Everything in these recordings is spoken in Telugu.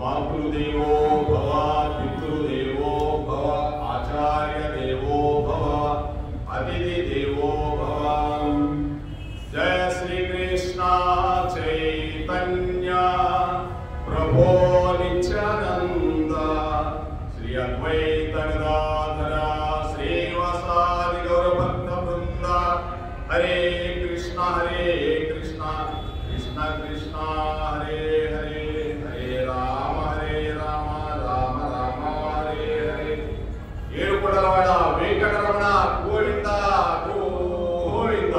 मातृदेवो भव, पितृदेवो भव, आचार्य देवो भव, अतिथि देवो भव। जय श्री कृष्ण चैतन्य प्रभो नित्यानंद, श्री अद्वैत गदाधर श्रीवासादि गौर भक्त वृंद। हरे कृष्ण कृष्ण कृष्ण हरे हरे, हरे राम राम राम हरे हरे। ఏడుకొండలవాడ వెంకటరమణ గోవింద గోవింద,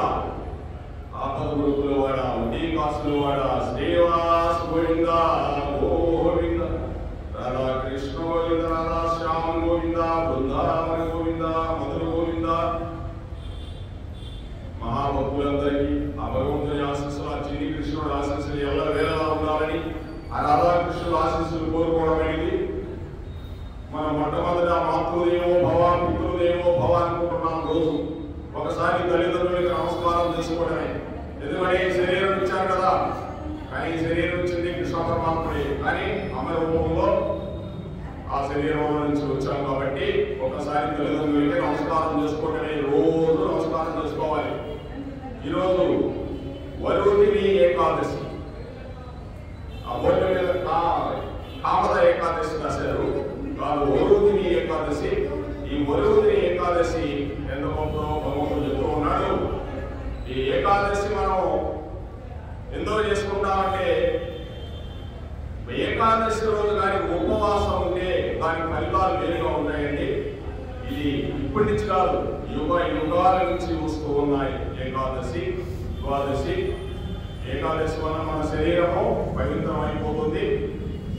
ఆపదములవాడ ఉదయకాసులవాడ శ్రీనివాస గోవింద గోవింద, రాధా కృష్ణ గోవింద, రాధా శ్యామ గోవింద, బృందావన గోవింద, మధుర గోవింద. మహాభక్తులందరికీ ఆ భగవంతుని ఆశీస్సులు, ఆ చిన్ని కృష్ణుడు ఆశీస్సులు ఎల్ల వేళలా ఉండాలని, ఆ రాధాకృష్ణుడు ఆశీస్సులు కోరుకోవడం అనేది మన మొట్టమొదట మాతృదేవో భవ, పితృదేవో భవ అనుకుంటున్నాం. రోజు ఒకసారి తల్లిదండ్రులకి నమస్కారం చేసుకోవడమే. ఎందుకంటే శరీరం ఇచ్చారు కదా, కానీ శరీరం ఇచ్చింది కృష్ణ పరమాత్ముడే, కానీ అమర రూపంలో ఆ శరీరంలో నుంచి వచ్చాం కాబట్టి ఒకసారి తల్లిదండ్రులకి నమస్కారం చేసుకోవడమే. రోజు నమస్కారం చేసుకోవాలి. ఈరోజు వరుణిని ఏకాదశి, ఆ బోర్డు మీద కామద ఏకాదశి రాశారు, కాదు వరుణిని ఏకాదశి. ఈ వరుణిని ఏకాదశి ఎంత గొప్పదో భగవంతుడు చెప్తూ ఉన్నాడు. ఈ ఏకాదశి మనం ఎందుకు చేసుకుంటామంటే, ఏకాదశి రోజు కానీ ఉపవాసం ఉంటే దాని ఫలితాలు వేరుగా ఉంటాయండి. ఇది ఇప్పటి నుంచి కాదు, యుగాల నుంచి వస్తూ ఉన్నాయి. ఏకాదశి ద్వాదశి, ఏకాదశి వల్ల మన శరీరము పవిత్రం అయిపోతుంది.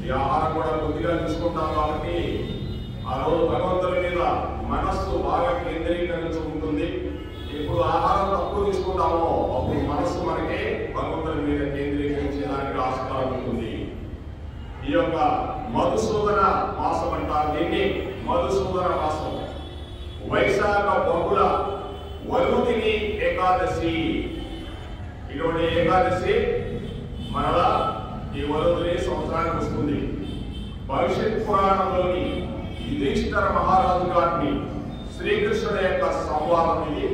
ఈ ఆహారం కూడా కొద్దిగా తీసుకుంటాం కాబట్టి ఆ రోజు భగవంతుని మీద మనస్సు బాగా కేంద్రీకరించుకుంటుంది. ఎప్పుడు ఆహారం తక్కువ తీసుకుంటామో అప్పుడు మనస్సు మనకి భగవంతుని మీద కేంద్రీకరించడానికి ఆస్కారం ఉంటుంది. ఈ యొక్క మధుసూదన మాసం అంటారు దీన్ని, మధుసూదన మాసం. వైశాఖ బహుళ వరుణిని ఏకాదశి, ఇటువంటి ఏకాదశి మనలా ఈ వరుణిని సంవత్సరానికి వస్తుంది. భవిష్యత్ పురాణంలోని యుధిష్ఠిర మహారాజు గారిని శ్రీకృష్ణుడి యొక్క సంవాదం ఇది.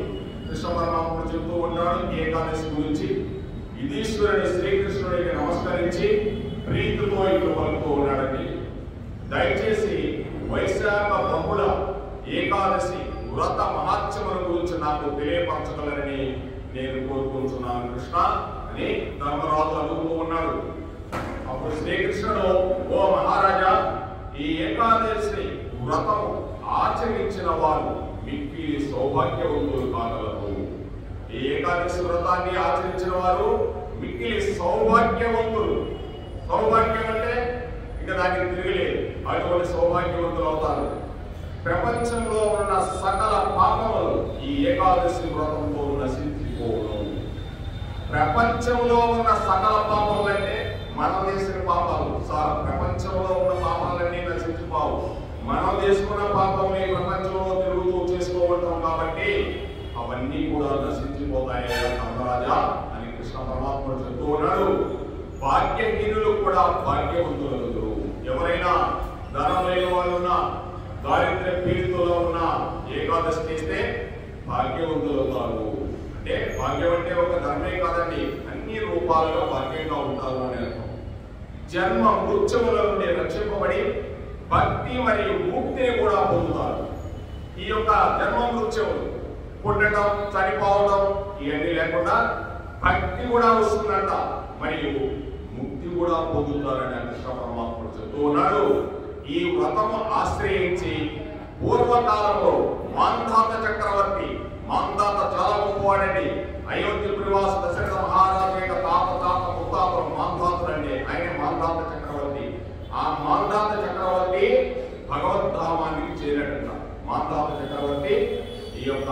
కృష్ణ పరమాత్ముడు చెప్తూ ఉంటాడు ఏకాదశి గురించి. యుధిష్ఠిరుని శ్రీకృష్ణుడికి నమస్కరించి ప్రీతితో ఇట్లు పలుకుతూ ఉన్నాడండి. దయచేసి వైశాఖ బహుళ ఏకాదశి వ్రత మహాత్మ్యముల గురించి నాకు తెలియపరచగలరని నేను కోరుకుంటున్నాను కృష్ణ అని ధర్మరాజు అడుగుతూ ఉన్నాడు. అప్పుడు శ్రీకృష్ణుడు, ఓ మహారాజా, ఈ ఏకాదశి వ్రతము ఆచరించిన వారు మిక్కిలి సౌభాగ్యవంతులు కాగలరు. ఈ ఏకాదశి వ్రతాన్ని ఆచరించిన వారు మిక్కిలి సౌభాగ్యవంతులు. సౌభాగ్యం అంటే ఇక దానికి తిరగలేదు, అటువంటి సౌభాగ్యవంతులు అవుతారు. ప్రపంచంలో ఉన్న సకల పాపములు ఈ ఏకాదశి వ్రతంతో నశించిపోను. ప్రపంచంలో ఉన్న సకల పాపములు అంటే మనం చేసిన పాపాలు, ప్రపంచంలో ఉన్న పాపాలన్నీ నశించిపోవు. మనం చేసుకున్న పాపం ఈ ప్రపంచంలో తిరుగుతూ చేసుకోవటం కాబట్టి అవన్నీ కూడా నశించిపోతాయి ధర్మరాజా అని కృష్ణ పరమాత్ముడు చెప్తూ ఉన్నాడు. భాగ్యహీనులు కూడా భాగ్యవంతులు. ఎవరైనా ధనం లేని వాళ్ళు ఉన్నా, దారిద్ర్య పీడితులు ఉన్నా ఏకాదశి చేస్తే భాగ్యవంతులు అవుతారు. అంటే భాగ్యం అంటే ఒక ధర్మే కాదండి, అన్ని రూపాలలో భాగ్యంగా ఉంటారు అని అర్థం. జన్మ మృత్యువుల నుండి రక్షింపబడి భక్తి మరియు ముక్తిని కూడా పొందుతారు. ఈ యొక్క జన్మ మృత్యువులు, పుట్టడం, చనిపోవడం ఇవన్నీ లేకుండా భక్తి కూడా వస్తుందంట, మరియు ముక్తి కూడా పొందుతారని కృష్ణ పరమాత్ముడు చెప్తూ ఉన్నాడు. ఈ వ్రతము ఆశ్రయించి పూర్వకాలంలో మాంధాత చక్రవర్తి, మాంధాత చాలా గొప్పవాడండి, అయోధ్యపురివాస దశరథ మహారాజు యొక్క తాత ముత్తాతలు మాంధాతులండి. ఆయన మాంధాత చక్రవర్తి. ఆ మాంధాత చక్రవర్తి భగవద్ధామానికి చేరాడంట. మాంధాత చక్రవర్తి ఈ యొక్క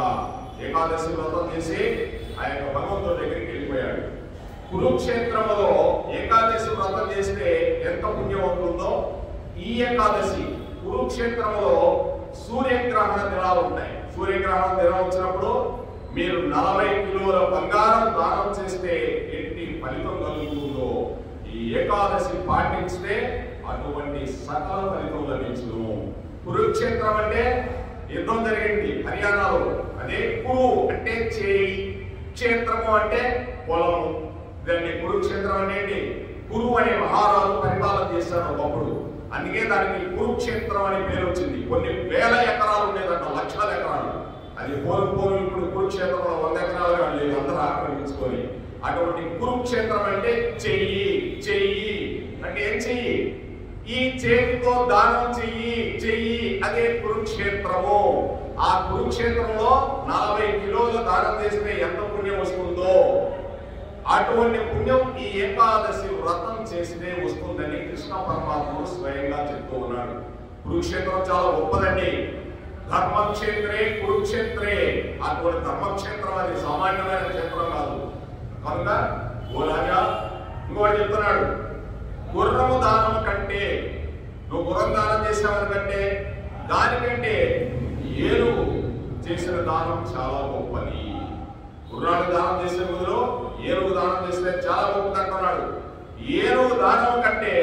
ఏకాదశి వ్రతం చేసి ఆ యొక్క భగవంతుడి దగ్గరికి వెళ్ళిపోయాడు. కురుక్షేత్రములో ఏకాదశి వ్రతం చేస్తే ఎంత పుణ్యం అవుతుందో, ఈ ఏకాదశి కురుక్షేత్రములో సూర్యగ్రహణ దినాలు ఉంటాయి. సూర్యగ్రహణ దినం వచ్చినప్పుడు మీరు 40 కిలోల బంగారం దానం చేస్తే ఎట్టి ఫలితం కలుగుతుందో, ఈ ఏకాదశి పాటిస్తే అటువంటి సకల ఫలితం లభించును. కురుక్షేత్రం అంటే యుద్ధం జరిగింది హర్యానాలో. అదే కురు అంటే చేయి, క్షేత్రము అంటే పొలము. దాన్ని కురుక్షేత్రం అనేది కురు అనే మహారాజు పరిపాలన చేశాడు ఒకప్పుడు. అందుకే దానికి కురుక్షేత్రం అనే పేరు వచ్చింది. కొన్ని వేల ఎకరాలు ఉండేదంట, లక్షల ఎకరాలు. అది పోరు ఇప్పుడు కురుక్షేత్రంలో 100 ఎకరాలు లేదు, అందరూ ఆక్రమించుకొని. అటువంటి కురుక్షేత్రం అంటే చెయ్యి అంటే ఏం చెయ్యి? ఈ చేతితో దానం చెయ్యి అదే కురుక్షేత్రము. ఆ కురుక్షేత్రంలో 40 కిలోల దానం చేస్తే ఎంత పుణ్యం వస్తుందో అటువంటి పుణ్యం ఈ ఏకాదశి వ్రతం చేస్తే వస్తుందని కృష్ణ పరమాత్ముడు స్వయంగా చెప్తూ ఉన్నాడు. కురుక్షేత్రం చాలా గొప్పదండి. ధర్మక్షేత్రే కురుక్షేత్రే. అటువంటి ధర్మక్షేత్రం అది సామాన్యమైన క్షేత్రం కాదు. కనుక ఓ రాజా ఇంకోటి చెప్తున్నాడు, గుర్రము దానం కంటే, నువ్వు గుర్రం దానం చేసావని కంటే దానికంటే ఏనుగు చేసిన దానం చాలా గొప్పది. గుర్రాన్ని దానం చేసే బదులు ఏనుగు దానం చేస్తే చాలా గొప్పది అంటున్నాడు. ఏనుగు దానం కంటే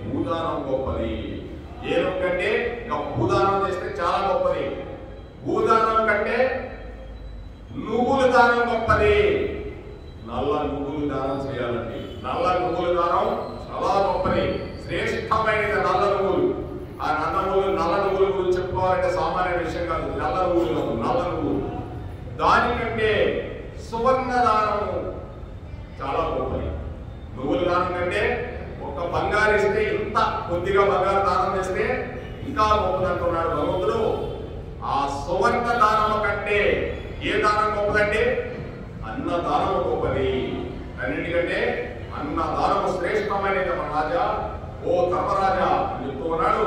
భూదానం గొప్పది. ఏనుగు కంటే ఇంకా భూదానం చేస్తే చాలా గొప్పది. భూదానం కంటే నువ్వులు దానం గొప్పది. నల్ల నువ్వులు దానం చేయాలండి. నల్ల నువ్వుల దానం చాలా గొప్పది, శ్రేష్టమైనది నల్ల నువ్వులు. ఆ నల్ల నువ్వుల గురించి చెప్పుకోవాలంటే సామాన్య విషయం కాదు. నల్ల నువ్వులు దానికంటే సువర్ణ దానము చాలా గొప్పది. నువ్వుల దానం కంటే ఒక బంగారు ఇస్తే, ఇంత కొద్దిగా బంగారు దానం చేస్తే ఇంకా గొప్పది అంటున్నాడు భగవంతుడు. ఆ సువర్ణ దానము కంటే ఏ దానం గొప్పదంటే అన్నదానము గొప్పది. అన్నిటికంటే అన్నదానము శ్రేష్టమైనది మన రాజా, ఓ ధర్మరాజా అని చెప్తూ ఉన్నాడు.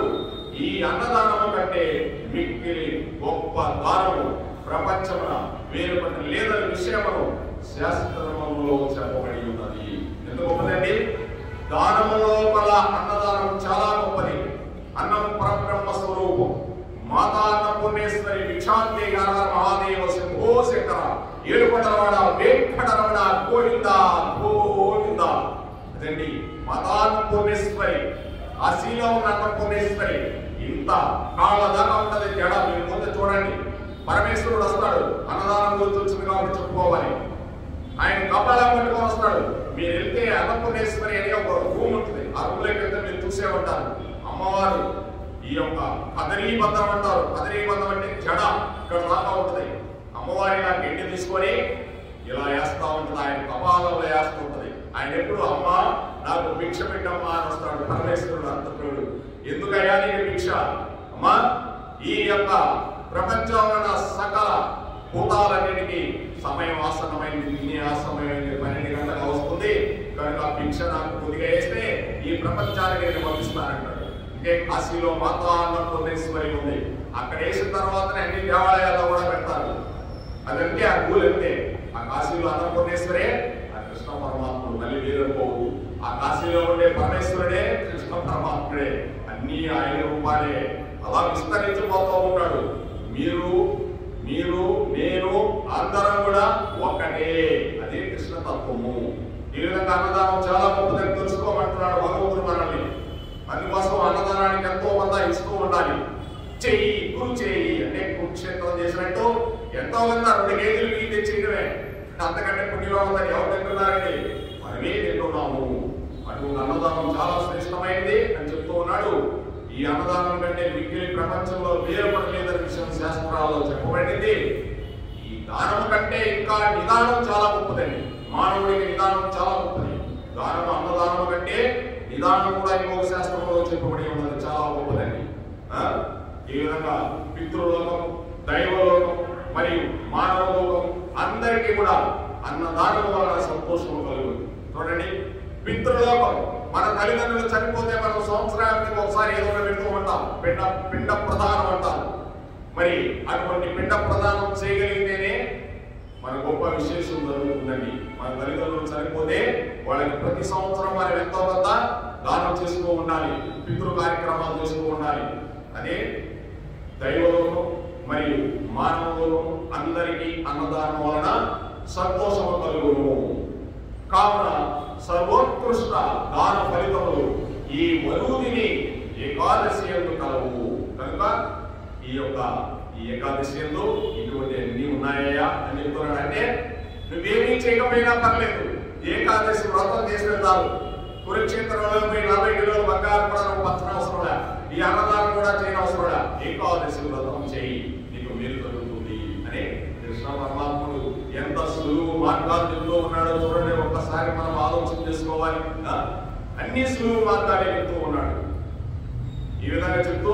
ఈ అన్నదానము కంటే మిక్కిలి గొప్ప దానము ప్రపంచమున వేరొకటి లేదని విషయమును శాస్త్రములో చెప్పబడి ఉన్నది. ఎందుకు గొప్పదండి? దానము లోపల అన్నదానం చాలా గొప్పది. అన్నం పరబ్రహ్మ స్వరూపం. మాతా అన్నపూర్ణేశ్వరి భిక్షాంతి గార మహాదేవ శంభో శంకర ఏడుకొండలవాడ వెంకటరమణ గోవింద గోవింద. అదండి మాతా అన్నపూర్ణేశ్వరి. ఆ శీలం ఉన్న అన్నపూర్ణేశ్వరి ఇంత కాళ్ళ దాకా ఉంటది జడ. మీరు ముందు చూడండి, పరమేశ్వరుడు వస్తాడు. అన్నదానం గురించి వచ్చింది కాబట్టి చెప్పుకోవాలి. ఆయన కపాలం పట్టుకొని వస్తాడు. మీరు వెళ్తే అన్నపూర్ణేశ్వరి అనే ఒక రూమ్ ఉంటుంది. ఆ రూమ్లోకి వెళ్తే మీరు చూసే ఉంటారు. అమ్మవారు ఈ యొక్క కదరీబంధం అంటారు. కదరీబంధం అంటే జడ ఇక్కడ దాకా ఉంటుంది. అమ్మవారి నా గడ్డి తీసుకొని ఇలా వేస్తా ఉంటుంది. ఆయన కపాలంలో వేస్తూ ఉంటుంది. ఆయన ఎప్పుడు అమ్మ నాకు భిక్ష పెట్టమ్మా అని వస్తాడు. పరమేశ్వరుడు అంతకుడు. ఎందుకయ్యా నీకు భిక్ష? అమ్మా ఈ యొక్క ప్రపంచంలో సకల భూతాలన్నిటికీ సమయం ఆసన్నమైంది, తినే ఆసన్నమైంది, 12 గంటలకు వస్తుంది కనుక భిక్ష నాకు కొద్దిగా వేస్తే ఈ ప్రపంచానికి నేను పంపిస్తానంటాడు. ఇంకే కాశీలో మాతా అన్నపూర్ణేశ్వరి ఉంది. అక్కడ వేసిన తర్వాతనే అన్ని దేవాలయాల్లో కూడా పెడతారు. అదంటే ఆ గూలు అంతే. ఆ కాశీలో అన్నపూర్ణేశ్వరే ఆ కృష్ణ పరమాత్ముడు. మళ్ళీ వేరుకోవద్దు. ఆ కాశీలో ఉండే పరమేశ్వరుడే కృష్ణ పరమాత్ముడే. అన్ని ఆయన రూపాలే. అలా విస్తరించిపోతూ ఉంటాడు. మీరు నేను అందరం కూడా ఒక్కటే. అదే కృష్ణ తత్వము. ఈ విధంగా అన్నదానం చాలా గొప్పదని తెలుసుకో. ఎంతో మంది ఇస్తూ ఉండాలి. చెయ్యి గురు చేయి అంటే కురుక్షేత్రం చేసినట్టు ఎంతో మంది 2 కేజీలు బియ్యం తెచ్చేయడమే. అంతకంటే పుణ్యవాళ్ళ ఎవరు తింటున్నారండి? మనమే తింటున్నాము. అటువంటి అన్నదానం చాలా శ్రేష్టమైనది అని చెప్తూ ఉన్నాడు. ఈ అన్నదానం కంటే మిగిలిన ప్రపంచంలో వేరుపడలేదనే విషయం శాస్త్రాల్లో చెప్పబడింది. ఈ దానం కంటే ఇంకా నిదానం చాలా గొప్పదండి. మానవుడికి నిదానం చాలా గొప్పది. దానం అన్నదానం కంటే నిదానం కూడా ఇంకొక శాస్త్రంలో చెప్పబడి ఉన్నది, చాలా గొప్పదండి. ఈ విధంగా పితృలోకం, దైవలోకం మరియు మానవ లోకం అందరికీ కూడా అన్నదానం వలన సంతోషం కలుగుతుంది. చూడండి, పితృలోకం మన తల్లిదండ్రులు చనిపోతే మనం సంవత్సరానికి ఒకసారి ఏదో పెడుతూ ఉంటాం, పిండ ప్రదానం అంటాం. మరి అటువంటి పిండ ప్రదానం చేయగలిగితేనే మన గొప్ప విశేషం జరుగుతుందండి. మన తల్లిదండ్రులు చనిపోతే వాళ్ళకి ప్రతి సంవత్సరం మనం ఎంతో కొంత దానం చేస్తూ ఉండాలి, పితృ కార్యక్రమాలు చేస్తూ ఉండాలి. అదే దైవలోకం మరియు మానవులోకం అందరికీ అన్నదానం వలన సంతోషము కలుగును. కావున సర్వోత్కృష్ట దాన ఫలితములు ఈ వరుదిని ఏకాదశి యందు కలవు. కనుక ఈ ఏకాదశి యందు ఇటువంటి అన్ని ఉన్నాయా అని చెప్తున్నాడు. అంటే నువ్వేమీ చేయకపోయినా పర్లేదు, ఏకాదశి వ్రతం చేసిన చాలు. కురుక్షేత్రంలో 40 కిలోల బంగారు కూడా నువ్వు పంచనవసరంలా, ఈ అన్నదానం కూడా చేయనవసరంలా, ఏకాదశి వ్రతం చేయి, నీకు మేలు జరుగుతుంది అని కృష్ణ పరమాత్ముడు ఎంత సులువు మార్గాలు చెప్తూ ఉన్నాడో చూడండి. ఒక్కసారి మనం ఆలోచన చేసుకోవాలి. అన్ని సులువు మార్గాలే చెప్తూ ఉన్నాడు. ఈ విధంగా చెప్తూ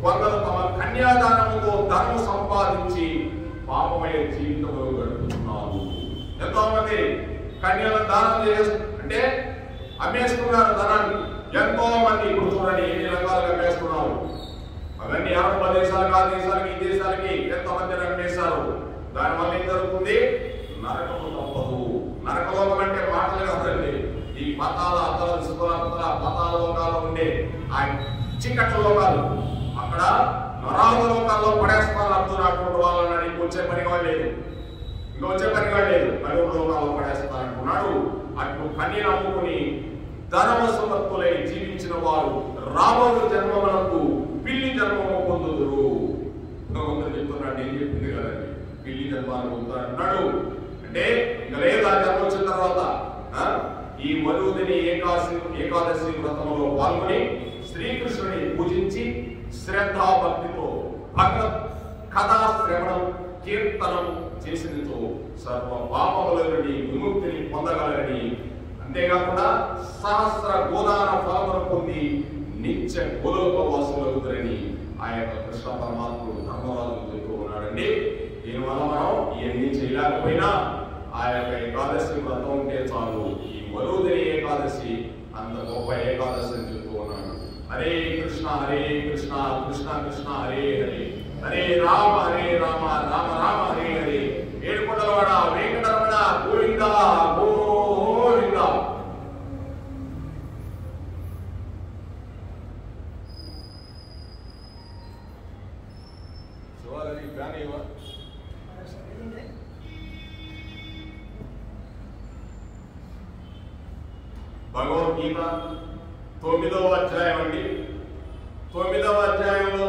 కొందరు తమ కన్యాదానముతో ధనము సంపాదించి పాపమయ జీవితములు గడుపుతున్నారు. ఎంతో మంది కన్యలను దానం అంటే అమ్మేస్తున్నారు ధనాన్ని. ఎంతో మంది ఇప్పుడు చూడండి ఎన్ని రకాలుగా అమ్మేస్తున్నారు. అవన్నీ అరబ్ దేశాలకు, ఆ దేశాలకి, ఈ దేశాలకి ఎంతమంది అమ్మేశారు. దానివల్ల ఏం జరుగుతుంది? నరకము తప్పదు. నరకలోకం అంటే మాటలు కాదండి. ఈ పతాల పతాల లోకాల్లో ఉండే ఆ చీకట్ల లోకాలు, అక్కడ నరాల లోకాల్లో పడేస్తారు అర్థం వాళ్ళని. ఇంక వచ్చే పనివాడు లేదు, అడుగు లోకాల్లో పడేస్తారు అంటున్నాడు. అటు పని నమ్ముకుని ధనవశవర్తులై జీవించిన వారు రాబోయే జన్మలకు పిల్లి జన్మము పొందుదురు. చెప్తున్నాడు, ఏం చెప్పింది కదండి, పిల్లి జన్మాలు పొందుతారు అంటున్నాడు. అంటే ఇంకా లేదు, ఆ జన్మ వచ్చిన తర్వాత ఈ వరుదిని ఏకాదశి వ్రతంలో పాల్గొని శ్రీకృష్ణుని పూజించి శ్రద్ధాభక్తితో భగవత్ కథా శ్రవణం కీర్తనం చేసినతో సర్వ పాపముల నుండి విముక్తిని పొందగలరని, అంతేకాకుండా సహస్ర గోదాన ఫలమును పొంది నిత్య గోలోకవాసులవుతారని ఆ యొక్క కృష్ణ పరమాత్ముడు ధర్మరాజు చెప్తూ ఉన్నాడండి. దీనివల్ల మనం ఇవన్నీ చేయలేకపోయినా ఆ యొక్క ఏకాదశి వ్రతం ఉంటే చాలు. ఈ వరుదిని ఏకాదశి అంత గొప్ప ఏకాదశి అని చెప్తూ ఉన్నాడు. హరే కృష్ణ కృష్ణ కృష్ణ హరే హరే, హరే రామ రామ రామ హరే హరే. ఏడుకొండలవాడ వెంకటరమణ గోవింద గోవింద. భగవద్గీత 9వ అధ్యాయం అండి. 9వ అధ్యాయంలో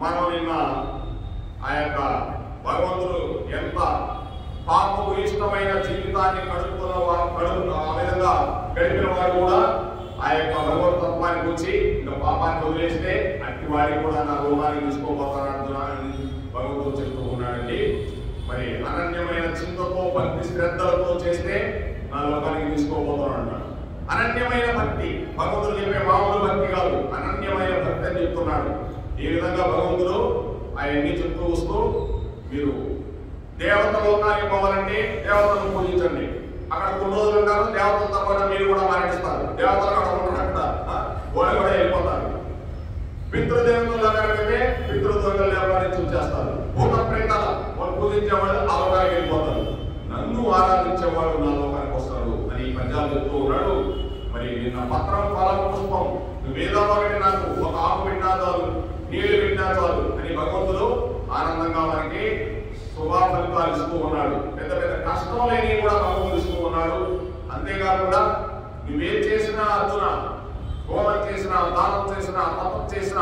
మనం నిన్న ఆ యొక్క భగవంతుడు ఎంత పాపకు ఇష్టమైన జీవితాన్ని ఆ విధంగా గడిపిన వాడు కూడా ఆ యొక్క భగవతత్వానికి వచ్చి ఇంకా పాపాన్ని వదిలేస్తే అట్టి వాడికి కూడా నా లోకానికి తీసుకోబోతానని భగవంతుడు చెప్తూ ఉన్నాడండి. మరి అనన్యమైన చింతతో భక్తి శ్రద్ధలతో చేస్తే నా లోకానికి తీసుకోబోతాను అన్నాడు. అనన్యమైన భక్తి, భగవంతుడు చెప్పే మామూలు భక్తి కాదు, అనన్యమైన భక్తి అని చెప్తున్నాడు. ఈ విధంగా భగవంతుడు ఆయన్ని చెప్తూ వస్తూ, మీరు దేవత లోకానికి పోవాలంటే దేవతలను పూజించండి. అక్కడ కొన్ని రోజులు ఉంటారు, దేవతలతో కూడా మీరు కూడా మరణిస్తారు. దేవతలు అక్కడ ఉంటారు, అక్కడ వాళ్ళు కూడా వెళ్ళిపోతారు. పితృదేవతలు అక్కడికైతే పితృదేవతలు ఎవరైనా చూసేస్తారు. భూత ప్రేతాల వాళ్ళు పూజించేవాళ్ళు ఆ లోకానికి వెళ్ళిపోతారు. నన్ను ఆరాధించేవాడు నా లోకానికి వస్తాడు అని పద్యాలు చెప్తూ ఉన్నాడు. మరి నిన్న పత్రం ఫలం పుష్పం నువ్వేదో ఒకటి నాకు ఒక ఆకు పెట్టినా చాలు, నీళ్లు పెట్టినా చాలు అని భగవంతుడు ఆనందంగా మనకి శుభ ఫలితాలు ఇస్తూ ఉన్నాడు. పెద్ద పెద్ద కష్టం లేని కూడా భగవంతుడు ఇస్తూ ఉన్నాడు. అంతేకాకుండా నువ్వేం చేసినా అర్జున హోమం చేసిన, దానం చేసిన, తపం చేసిన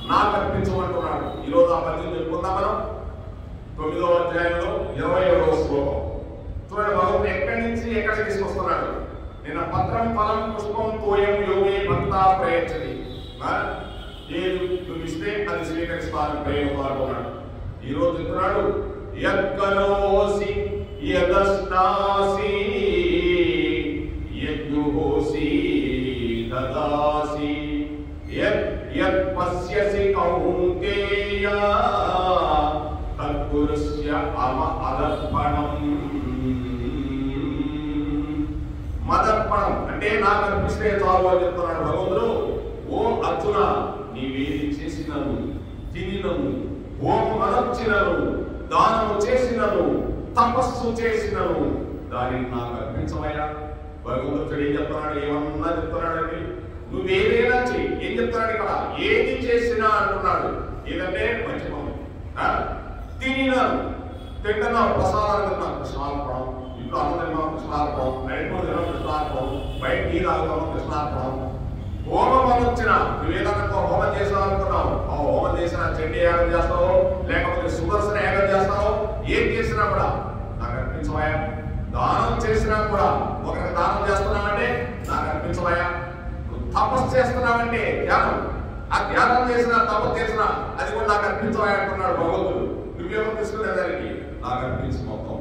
నాకు అర్పించమంటున్నాడు. ఈరోజు ఆ పద్యం చెప్పుకుందాం మనం. 9వ అధ్యాయంలో 27వ శ్లోకం చూడండి. భగవంతుడు ఎక్కడి నుంచి ఎక్కడికి తీసుకొస్తున్నాడు. నిన్న పత్రం ఫలం పుష్పం తోయం యోగి భక్త ప్రయత్ని, ఏది నువ్వు ఇస్తే అది స్వీకరిస్తాను ప్రేమతో అంటున్నాడు. ఈరోజు చెప్తున్నాడు యత్కరోసి యదస్నాసి యద్యుహోసి దదాసి యత్ పశ్యసి కౌంతేయ తత్పురుష్య అదర్పణం. మదర్పణం అంటే నాకు అర్పిస్తే చాలు అని చెప్తున్నాడు భగవంతుడు. ఓ అర్జున, నీవేది చేసినను, తినినను, హోమమనర్చినను, దానము చేసినను, తపస్సు చేసినను దానిని నాకు అర్పించమయ్యా. భగవంతుడు ఏం చెప్తున్నాడు? ఏమన్నా చెప్తున్నాడండి? నువ్వేదైనా చెయ్యి. ఏం చెప్తున్నాడు ఇక్కడ? ఏది చేసినా అంటున్నాడు. ఏదంటే మంచి పనులు. తినినాను, తింటున్నావు, ప్రసాదాలు తిన్నాను, కృష్ణార్పణం. ఇప్పుడు అన్నం తిన్నాం, కృష్ణార్పణం. నైట్ తిన్నాం, కృష్ణార్పణం. బయట టీ తాగుతాం, కృష్ణార్పణం. హోమం అనొచ్చిన, నువ్వేదన్నా హోమం చేసావు అనుకున్నావు, ఆ హోమం చేసిన చెడ్డి యాగం చేస్తావు, లేకపోతే సుదర్శన యాగం చేస్తావు, ఏం చేసినా కూడా నాకు అర్పించవయా. దానం చేసినా కూడా, ఒకరికి దానం చేస్తున్నావంటే నాకు అర్పించవయా. నువ్వు తపస్సు చేస్తున్నావంటే ధ్యానం, ఆ ధ్యానం చేసినా తపస్సు చేసినా అది కూడా నాకు అర్పించవయా అంటున్నాడు భగవంతుడు. నువ్వేమో తీసుకునే దానికి నాకు అర్పించు మొత్తం,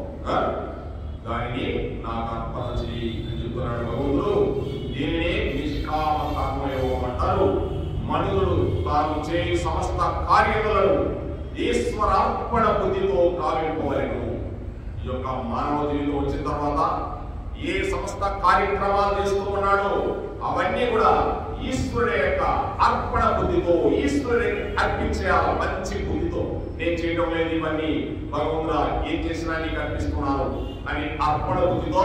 దానిని నాకు అర్పణ చెయ్యి అని చెప్తున్నాడు భగవంతుడు. దీనిని నిష్కామ కర్మయోగం అంటారు. మనుషుడు తాను చేయు సమస్త కార్యములను ఈశ్వరార్పణ బుద్ధితో కావింపవలెను. ఈ యొక్క మానవ జీవితం వచ్చిన తర్వాత ఏ సమస్త కార్యక్రమాలు చేస్తూ ఉన్నాడో అవన్నీ కూడా ఈశ్వరుడి యొక్క అర్పణ బుద్ధితో, ఈశ్వరుడికి అర్పించేయాలి మంచి బుద్ధితో. నేను చేయడం లేదు ఇవన్నీ, భగవంతుడా ఏం చేసినా నీకు అర్పిస్తున్నాను అని అర్పణ బుద్ధితో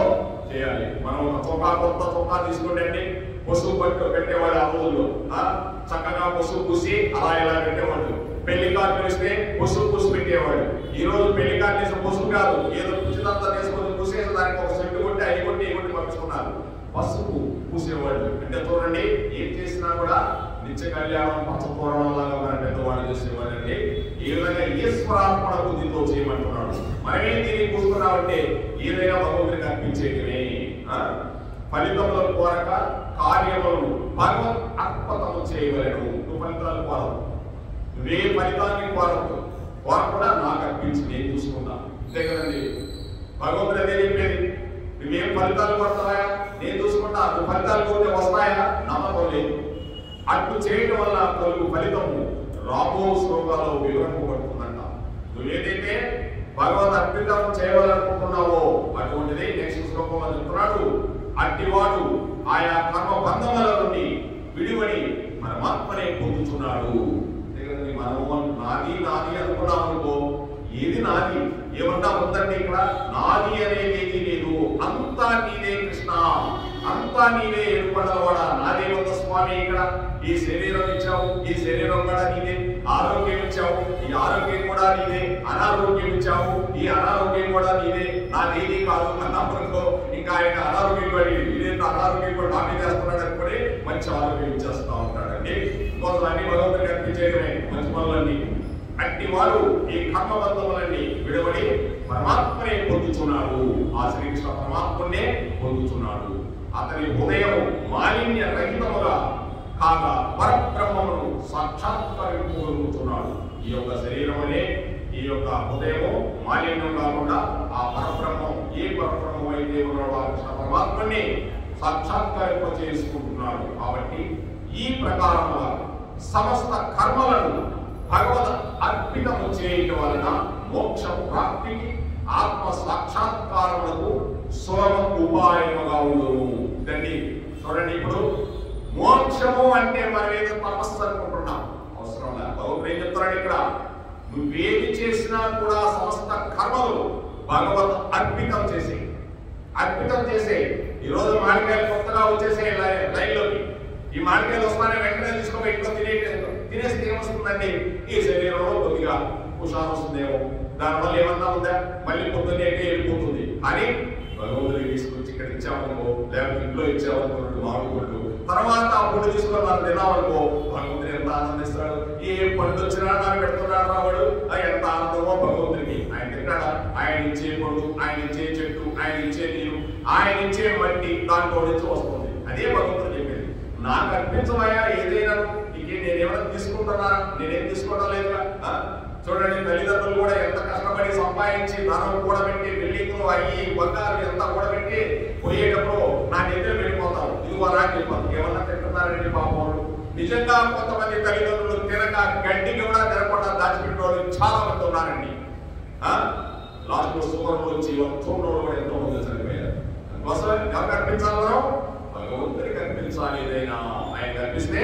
చేయాలి. మనం ఒక చొక్కా, కొత్త చొక్కా తీసుకుంటే పసుపు పట్టు పెట్టేవాడు. ఆ రోజుల్లో చక్కగా పసుపు పూసి అలా ఇలా పెట్టేవాడు. పెళ్లి కార్డు ఇస్తే పసుపు పూసి పెట్టేవాడు. ఈ రోజు పెళ్లి కార్డు వేసిన పసుపు కాదు, ఏదో పుచ్చినంతా తీసుకొని పూసేసి దానికి ఒక సెట్టు కొట్టి అవి కొట్టి ఈ కొట్టి పంపిస్తున్నారు. పసుపు పూసేవాళ్ళు అంటే చూడండి, ఏం చేసినా కూడా నిత్య కళ్యాణం పచ్చతోరణం లాగా మన పెద్దవాళ్ళు చేసేవాళ్ళు. అంటే ఈ విధంగా ఈశ్వరార్పణ బుద్ధితో చేయమంటున్నాడు. మనమే దీన్ని పూసుకున్నామంటే ఏదైనా భగవంతుడికి అర్పించేటివే. ఫలితముల కోరక కార్యములను భగవత్ అర్పణము చేయవలెను. నువ్వు ఫలితాలు కోరవు, నువ్వే ఫలితాన్ని కోరవు, కోరకుండా నాకు అర్పించి నేను చూసుకుంటా. అంతే కదండి, భగవంతుడు అదే చెప్పేది. నువ్వేం ఫలితాలు కోరుతావా, నేను చూసుకుంటా. నువ్వు ఫలితాలు కోరితే వస్తాయా? నమ్మకం లేదు. అట్టు చేయడం వల్ల కలుగు ఫలితము రాబో శ్లోకాల్లో వివరింపబడుతుందంట. నువ్వు ఏదైతే భగవద్ అర్పితం చేయవాలనుకుంటున్నావో అటువంటిది నెక్స్ట్ శ్లోకంలో చెప్తున్నాడు. అట్టివాడు ఆయా కర్మ బంధముల నుండి విడివడి పరమాత్మనే పొందుతున్నాడు. మనము నాది నాది అనుకున్నాం అనుకో, ఏది నాది ఏమన్నా ఉందండి ఇక్కడ? నాది అనేది ఏది లేదు, అంతా నీదే కృష్ణ, అంతా నీదే. ఏడుపడవాడ నాదే ఉంది స్వామి. ఇక్కడ ఈ శరీరం ఇచ్చావు, ఈ శరీరం కూడా నీదే. ఆరోగ్యం ఇచ్చావు, ఈ ఆరోగ్యం కూడా నీదే. అనారోగ్యం ఇచ్చావు, ఈ అనారోగ్యం కూడా నీదే. నాదేది కాదు అన్నప్పుడు ఇంకా ఆయన అనారోగ్యం పడి ఇదేంత అనారోగ్యం కూడా నాకే చేస్తున్నాడు అనుకుని మంచి ఆరోగ్యం ఇచ్చేస్తా ఉంటాడండి. ఇంకొక అన్ని భగవంతుడికి అర్పించేయడమే మంచి పనులన్నీ. అట్టి వాడు ఈ కర్మబంధములన్నీ విడబడి పరమాత్మనే పొందుతున్నాడు. ఆ శ్రీకృష్ణ పరమాత్మనే పొందుతున్నాడు. అతని హృదయం మాలిన్య రహితముగా కాగా పరబ్రహ్మమును సాక్షాత్కరించుకుంటున్నాడు. ఈ యొక్క శరీరమునే, ఈ యొక్క హృదయము మాలిన్యం కాకుండా ఆ పరబ్రహ్మం, ఏ పరబ్రహ్మం అయితే ఉన్నాడో ఆ కృష్ణ పరమాత్మని సాక్షాత్కరింప చేసుకుంటున్నాడు. కాబట్టి ఈ ప్రకారముగా సమస్త కర్మలను భగవద్ అర్పితము చేయటం వలన మోక్ష ప్రాప్తికి, ఆత్మ సాక్షాత్కారములకు సులభ ఉపాయముగా ఉండును. ఇదండి చూడండి, ఇప్పుడు మోక్షము అంటే మనం ఏదో తపస్సు అనుకుంటున్నాం, అవసరం లేదు. భగవంతుడు ఏం చెప్తున్నాడు ఇక్కడ? నువ్వేది చేసినా కూడా సమస్త కర్మలు భగవద్ అర్పితం చేసే, అర్పితం చేసే. ఈరోజు మామిడికాయలు కొత్తగా వచ్చేసే లైన్లోకి, ఈ మామిడికాయలు వస్తానే వెంటనే తీసుకోవాలి, ఇంట్లో తినేస్తే ఏమొస్తుందండి? ఈ శరీరంలో కొద్దిగా హుషారు వస్తుందేమో, దానివల్ల ఏమన్నా ఉందా, మళ్ళీ పొద్దున్నే వెళ్ళిపోతుంది అని భగవంతుడికి తీసుకొచ్చి ఇక్కడ ఇచ్చామనుకో, లేకపోతే ఇంట్లో ఇచ్చామనుకున్నట్టు మామిడి కొట్టు, తర్వాత పండు తీసుకొని మనం తిన్నామనుకో భగవంతుడు ఎంత ఆనందిస్తాడు. ఏ పండు వచ్చినా నాకు పెడుతున్నాడు రావాడు, ఎంత ఆనందమో భగవంతుడికి. ఆయన తింటాడా? ఆయన ఇచ్చే పండు, ఆయన ఇచ్చే చెట్టు, ఆయన ఇచ్చే నీరు, ఆయన ఇచ్చే మట్టి దాంట్లో నుంచి వస్తుంది. అదే భగవంతుడు చెప్పేది. నాకు అర్పించమయ్యా ఏదైనా, ఇంకే నేనేమైనా తీసుకుంటున్నా? నేనేం తీసుకోవడం లేదుగా. చూడండి, తల్లిదండ్రులు కూడా ఎంత కష్టపడి సంపాదించి ధనం కూడా పెట్టి బిల్డింగ్లు అయ్యి బంగారు ఎంత కూడా పెట్టి పోయేటప్పుడు నా నిద్రలు వెళ్ళిపోతారు. ఇదిగో నాకు వెళ్ళిపోతారు. ఏమన్నా తింటున్నారండి పాపం. నిజంగా కొంతమంది తల్లిదండ్రులు తినక గడ్డి కూడా తినకుండా దాచిపెట్టిన వాళ్ళు చాలా మంది ఉన్నారండి. లాస్ట్ సువర్ణులు వచ్చి చూడడం కూడా ఎంతో మంది చనిపోయారు. అందుకోసం ఎవరు కనిపించాలి? మనం భగవంతుడికి కనిపించాలి. ఏదైనా ఆయన కనిపిస్తే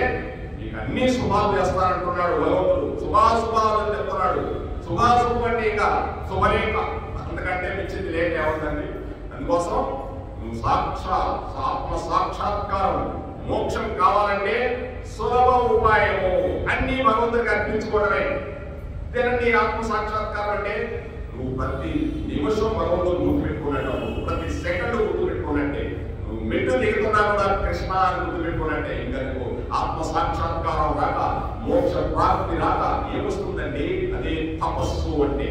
నీకు అన్ని శుభాలు చేస్తానంటున్నాడు భగవంతుడు. శుభాశుభాలు అని చెప్తున్నాడు. శుభాశుభం అంటే ఇక శుభలేఖ, అంతకంటే మించింది లేక ఏముందండి. అందుకోసం నువ్వు ఆత్మ సాక్షాత్కారం, మోక్షం కావాలంటే సులభ ఉపాయము అన్ని భగవంతుడికి అర్పించుకోవడమే. తినండి ఆత్మ సాక్షాత్కారం అంటే నువ్వు ప్రతి నిమిషం భగవంతుడు గుర్తుపెట్టుకున్నట్టు, ప్రతి సెకండ్ గుర్తుపెట్టుకున్నట్టే, నువ్వు మెట్టు దిగుతున్నా కూడా కృష్ణ అని గుర్తుపెట్టుకున్నట్టే. ఇంకా నువ్వు ఆత్మ సాక్షాత్కారం రాక, మోక్ష ప్రాప్తి రాక ఏమొస్తుందండి? అదే తపస్సు అంటే.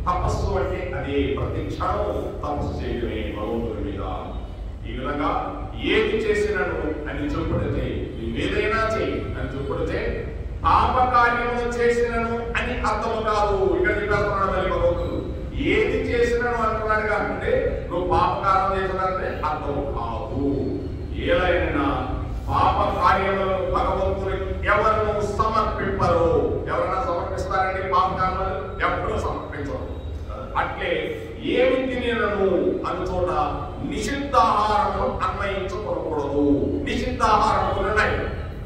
తపస్సు అంటే అదే ప్రతి క్షణం తపస్సు చేయడమే భగవంతుడి మీద. ఈ విధంగా ఏది చేసినను అని చెప్పుడితే, నువ్వేదైనా చేయి అని చెప్పుడితే పాపకార్యము చేసినను అని అర్థం కాదు. ఇక్కడ చెప్పేస్తున్నాడు మళ్ళీ భగవంతుడు. ఏది చేసినను అంటున్నాడు కాబట్టి నువ్వు పాపకారం చేసినంటే అర్థం కాదు. ఏదైనా పాప కార్యములను భగవంతుడికి ఎవరు సమర్పింపరు. ఎవరైనా సమర్పిస్తారండి పాపకార్యాలు? ఎప్పుడూ సమర్పించరు. అట్లే ఏమి తినను అని చోట నిషిద్ధాహారము అన్వయించకూడదు. నిషిద్ధాహారములు ఉన్నాయి.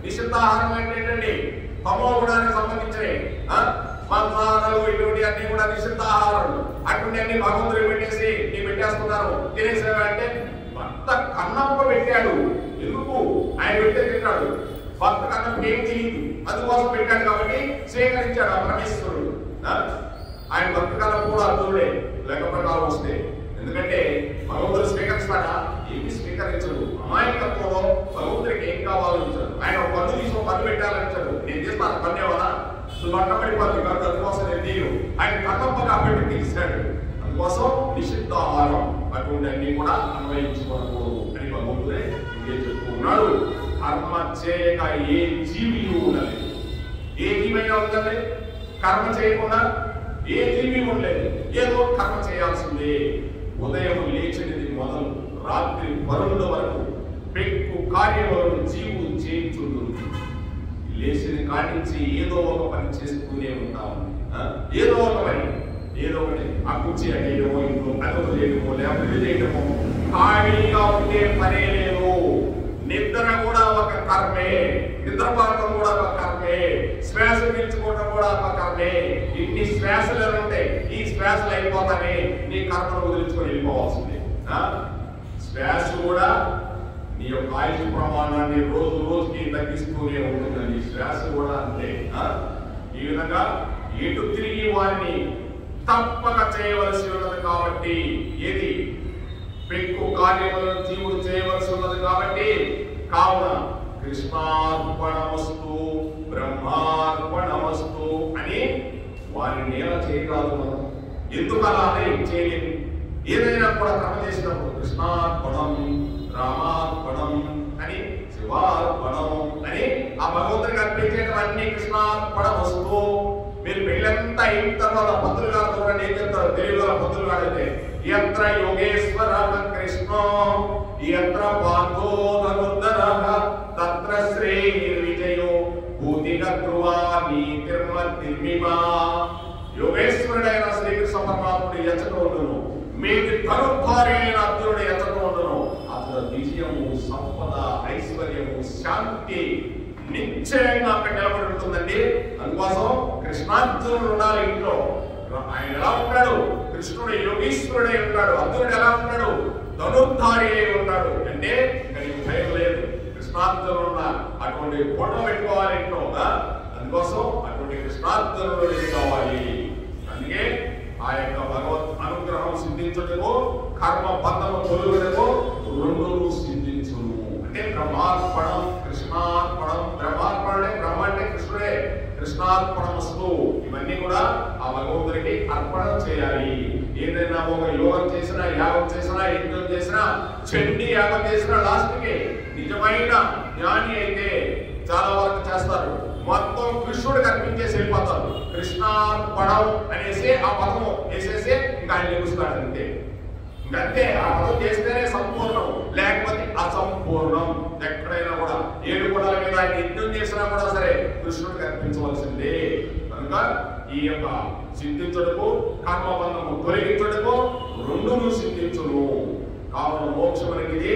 నిషిద్ధాహారం ఏంటండి? తమో గుణానికి సంబంధించినవి, మంచాలు ఇటువంటి అన్ని కూడా నిషిద్ధాహారాలు. అటువంటి అన్ని భగవంతుడికి పెట్టేసి నీ పెట్టేస్తున్నారు. తినేసేవంటే భర్త కన్నప్ప పెట్టాడు. ఎందుకు? ఆయన పెట్టే తింటాడు. భర్త కన్నప్ప ఏం తెలియదు, అందుకోసం పెట్టాడు కాబట్టి స్వీకరించాడు ఆ పరమేశ్వరుడు. ఆయన భర్త కన్నప్ప కూడా అర్థుడే లెక్క ప్రకారం వస్తే. ఎందుకంటే భగవంతుడు స్వీకరిస్తాడా? ఏమి స్వీకరించడు. అమాయకత్వంలో భగవంతుడికి ఏం కావాలంటాడు. ఆయన ఒక పన్ను తీసి పన్ను పెట్టాలంటాడు. నేను చేస్తాను పన్ను ఏమన్నా లొట్టబడి పన్ను కాదు, అందుకోసం నేను తీరు. ఆయన కన్నప్ప కాబట్టి తీశాడు. అందుకోసం నిషిద్ధాహారం అటువంటి అన్ని కూడా అన్వయించుకోకూడదు అని భగవంతుడే ఇంకే చెప్తూ ఉన్నాడు. కర్మ చేయక ఏ జీవి ఉండలేదు. ఏ జీవైనా ఉందండి కర్మ చేయకుండా? ఏ జీవి ఉండలేదు. ఏదో కర్మ చేయాల్సిందే. ఉదయం లేచినది మొదలు రాత్రి వరుణుల వరకు పెక్కు కార్యములను జీవులు చేయించుంటుంది. లేచిన కాడించి ఏదో ఒక పని చేస్తూనే ఉంటాము. ఏదో ఒక పని, ఏదో ఒకటి ఆ కుర్చీ అయ్యేయడమో, ఇంట్లో అదొక చేయడమో, లేకపోతే చేయడమో. ఖాళీగా ఉండే పనే లేదు. నిద్ర కూడా ఒక కర్మే, నిద్రపోవడం కూడా ఒక కర్మే, శ్వాస పీల్చుకోవడం కూడా ఒక కర్మే. ఇన్ని శ్వాసలు ఉంటాయి. ఈ శ్వాసలు అయిపోతానే నీ కర్మను వదిలించుకొని వెళ్ళిపోవాల్సిందే. శ్వాస కూడా నీ యొక్క ఆయుష్ ప్రమాణాన్ని రోజు రోజుకి తగ్గిస్తూనే ఉంటుందండి. శ్వాస కూడా అంతే. ఈ విధంగా ఎటు తిరిగి వారిని తప్పక చేయవలసి ఉన్నది కాబట్టి, ఏది పెక్కు కార్యములను జీవుడు చేయవలసి ఉన్నది కాబట్టి, కావున కృష్ణార్పణమస్తు బ్రహ్మార్పణమస్తు అని వారిని నేల చేయరాదు. మనం ఎందుకు అలానే చేయలేదు? ఏదైనా కూడా క్రమ చేసినప్పుడు కృష్ణార్పణం, రామార్పణం అని, శివార్పణం అని ఆ భగవంతుడికి అర్పించేటవన్నీ కృష్ణార్పణమస్తు. మీరు పెళ్ళంతా అయిన తర్వాత పంతులు గారు చూడండి ఏం చెప్తారు తెలుగులో. పంతులు గారు అయితే యత్ర యోగేశ్వర కృష్ణ యత్ర పార్థో ధనుర్ధర తత్ర శ్రేణిర్విజయో భూతిగద్రువా నీతిర్మతిర్మిమా. యోగేశ్వరుడైన శ్రీకృష్ణ పరమాత్ముడు ఎచ్చట ఉండును, మీకు ధనుర్ధారి అయిన అర్జునుడు ఎచ్చట ఉండును. అతడు విజయము, సంపద, ఐశ్వర్యము, శాంతి నిశ్చయంగా అక్కడ నిలబడి ఉంటుందండి. అందుకోసం కృష్ణార్జునుడు ఉండాలి ఇంట్లో. ఆయన ఎలా ఉంటాడు? కృష్ణుడు యోగీశ్వరుడై ఉంటాడు. అర్జునుడు ఎలా ఉంటాడు? ధనుర్ధారి అయి ఉంటాడు. అంటే నీకు భయం లేదు. కృష్ణార్జునుడు ఉన్న అటువంటి ఫోటో పెట్టుకోవాలి ఇంట్లో. అందుకోసం అటువంటి కృష్ణార్జునుడు కావాలి. అందుకే ఆ యొక్క భగవత్ అనుగ్రహం సిద్ధించుటకు, కర్మ బంధము తొలుగుటకు రెండు సిద్ధించును. అంటే బ్రహ్మార్పణం, కృష్ణార్పణం అర్పణ చేయాలి. ఏదైనా ఒక యోగం చేసినా, యాగం చేసినా, యజ్ఞం చేసినా, చండీ యాగం చేసినా లాస్ట్కి నిజమైన జ్ఞాని అయితే చాలా వరకు చేస్తారు, మొత్తం కృష్ణుడికి అర్పించేసి వెళ్ళిపోతారు. కృష్ణార్పణం అనేసి ఆ పదము వేసేసి ఇంకా ఆయన లెగుస్తాడు అంతే. ఇంకంతే, ఆ పదం చేస్తేనే సంపూర్ణం, లేకపోతే అసంపూర్ణం. ఎక్కడైనా కూడా ఏడు కూడా మీద ఆయన యజ్ఞం చేసినా కూడా సరే కృష్ణుడికి అర్పించవలసిందే. కనుక ఈ యొక్క సిద్ధించుటకు, కర్మబంధము తొలగించుటకు రెండును సిద్ధించును. కావున మోక్షం అనేది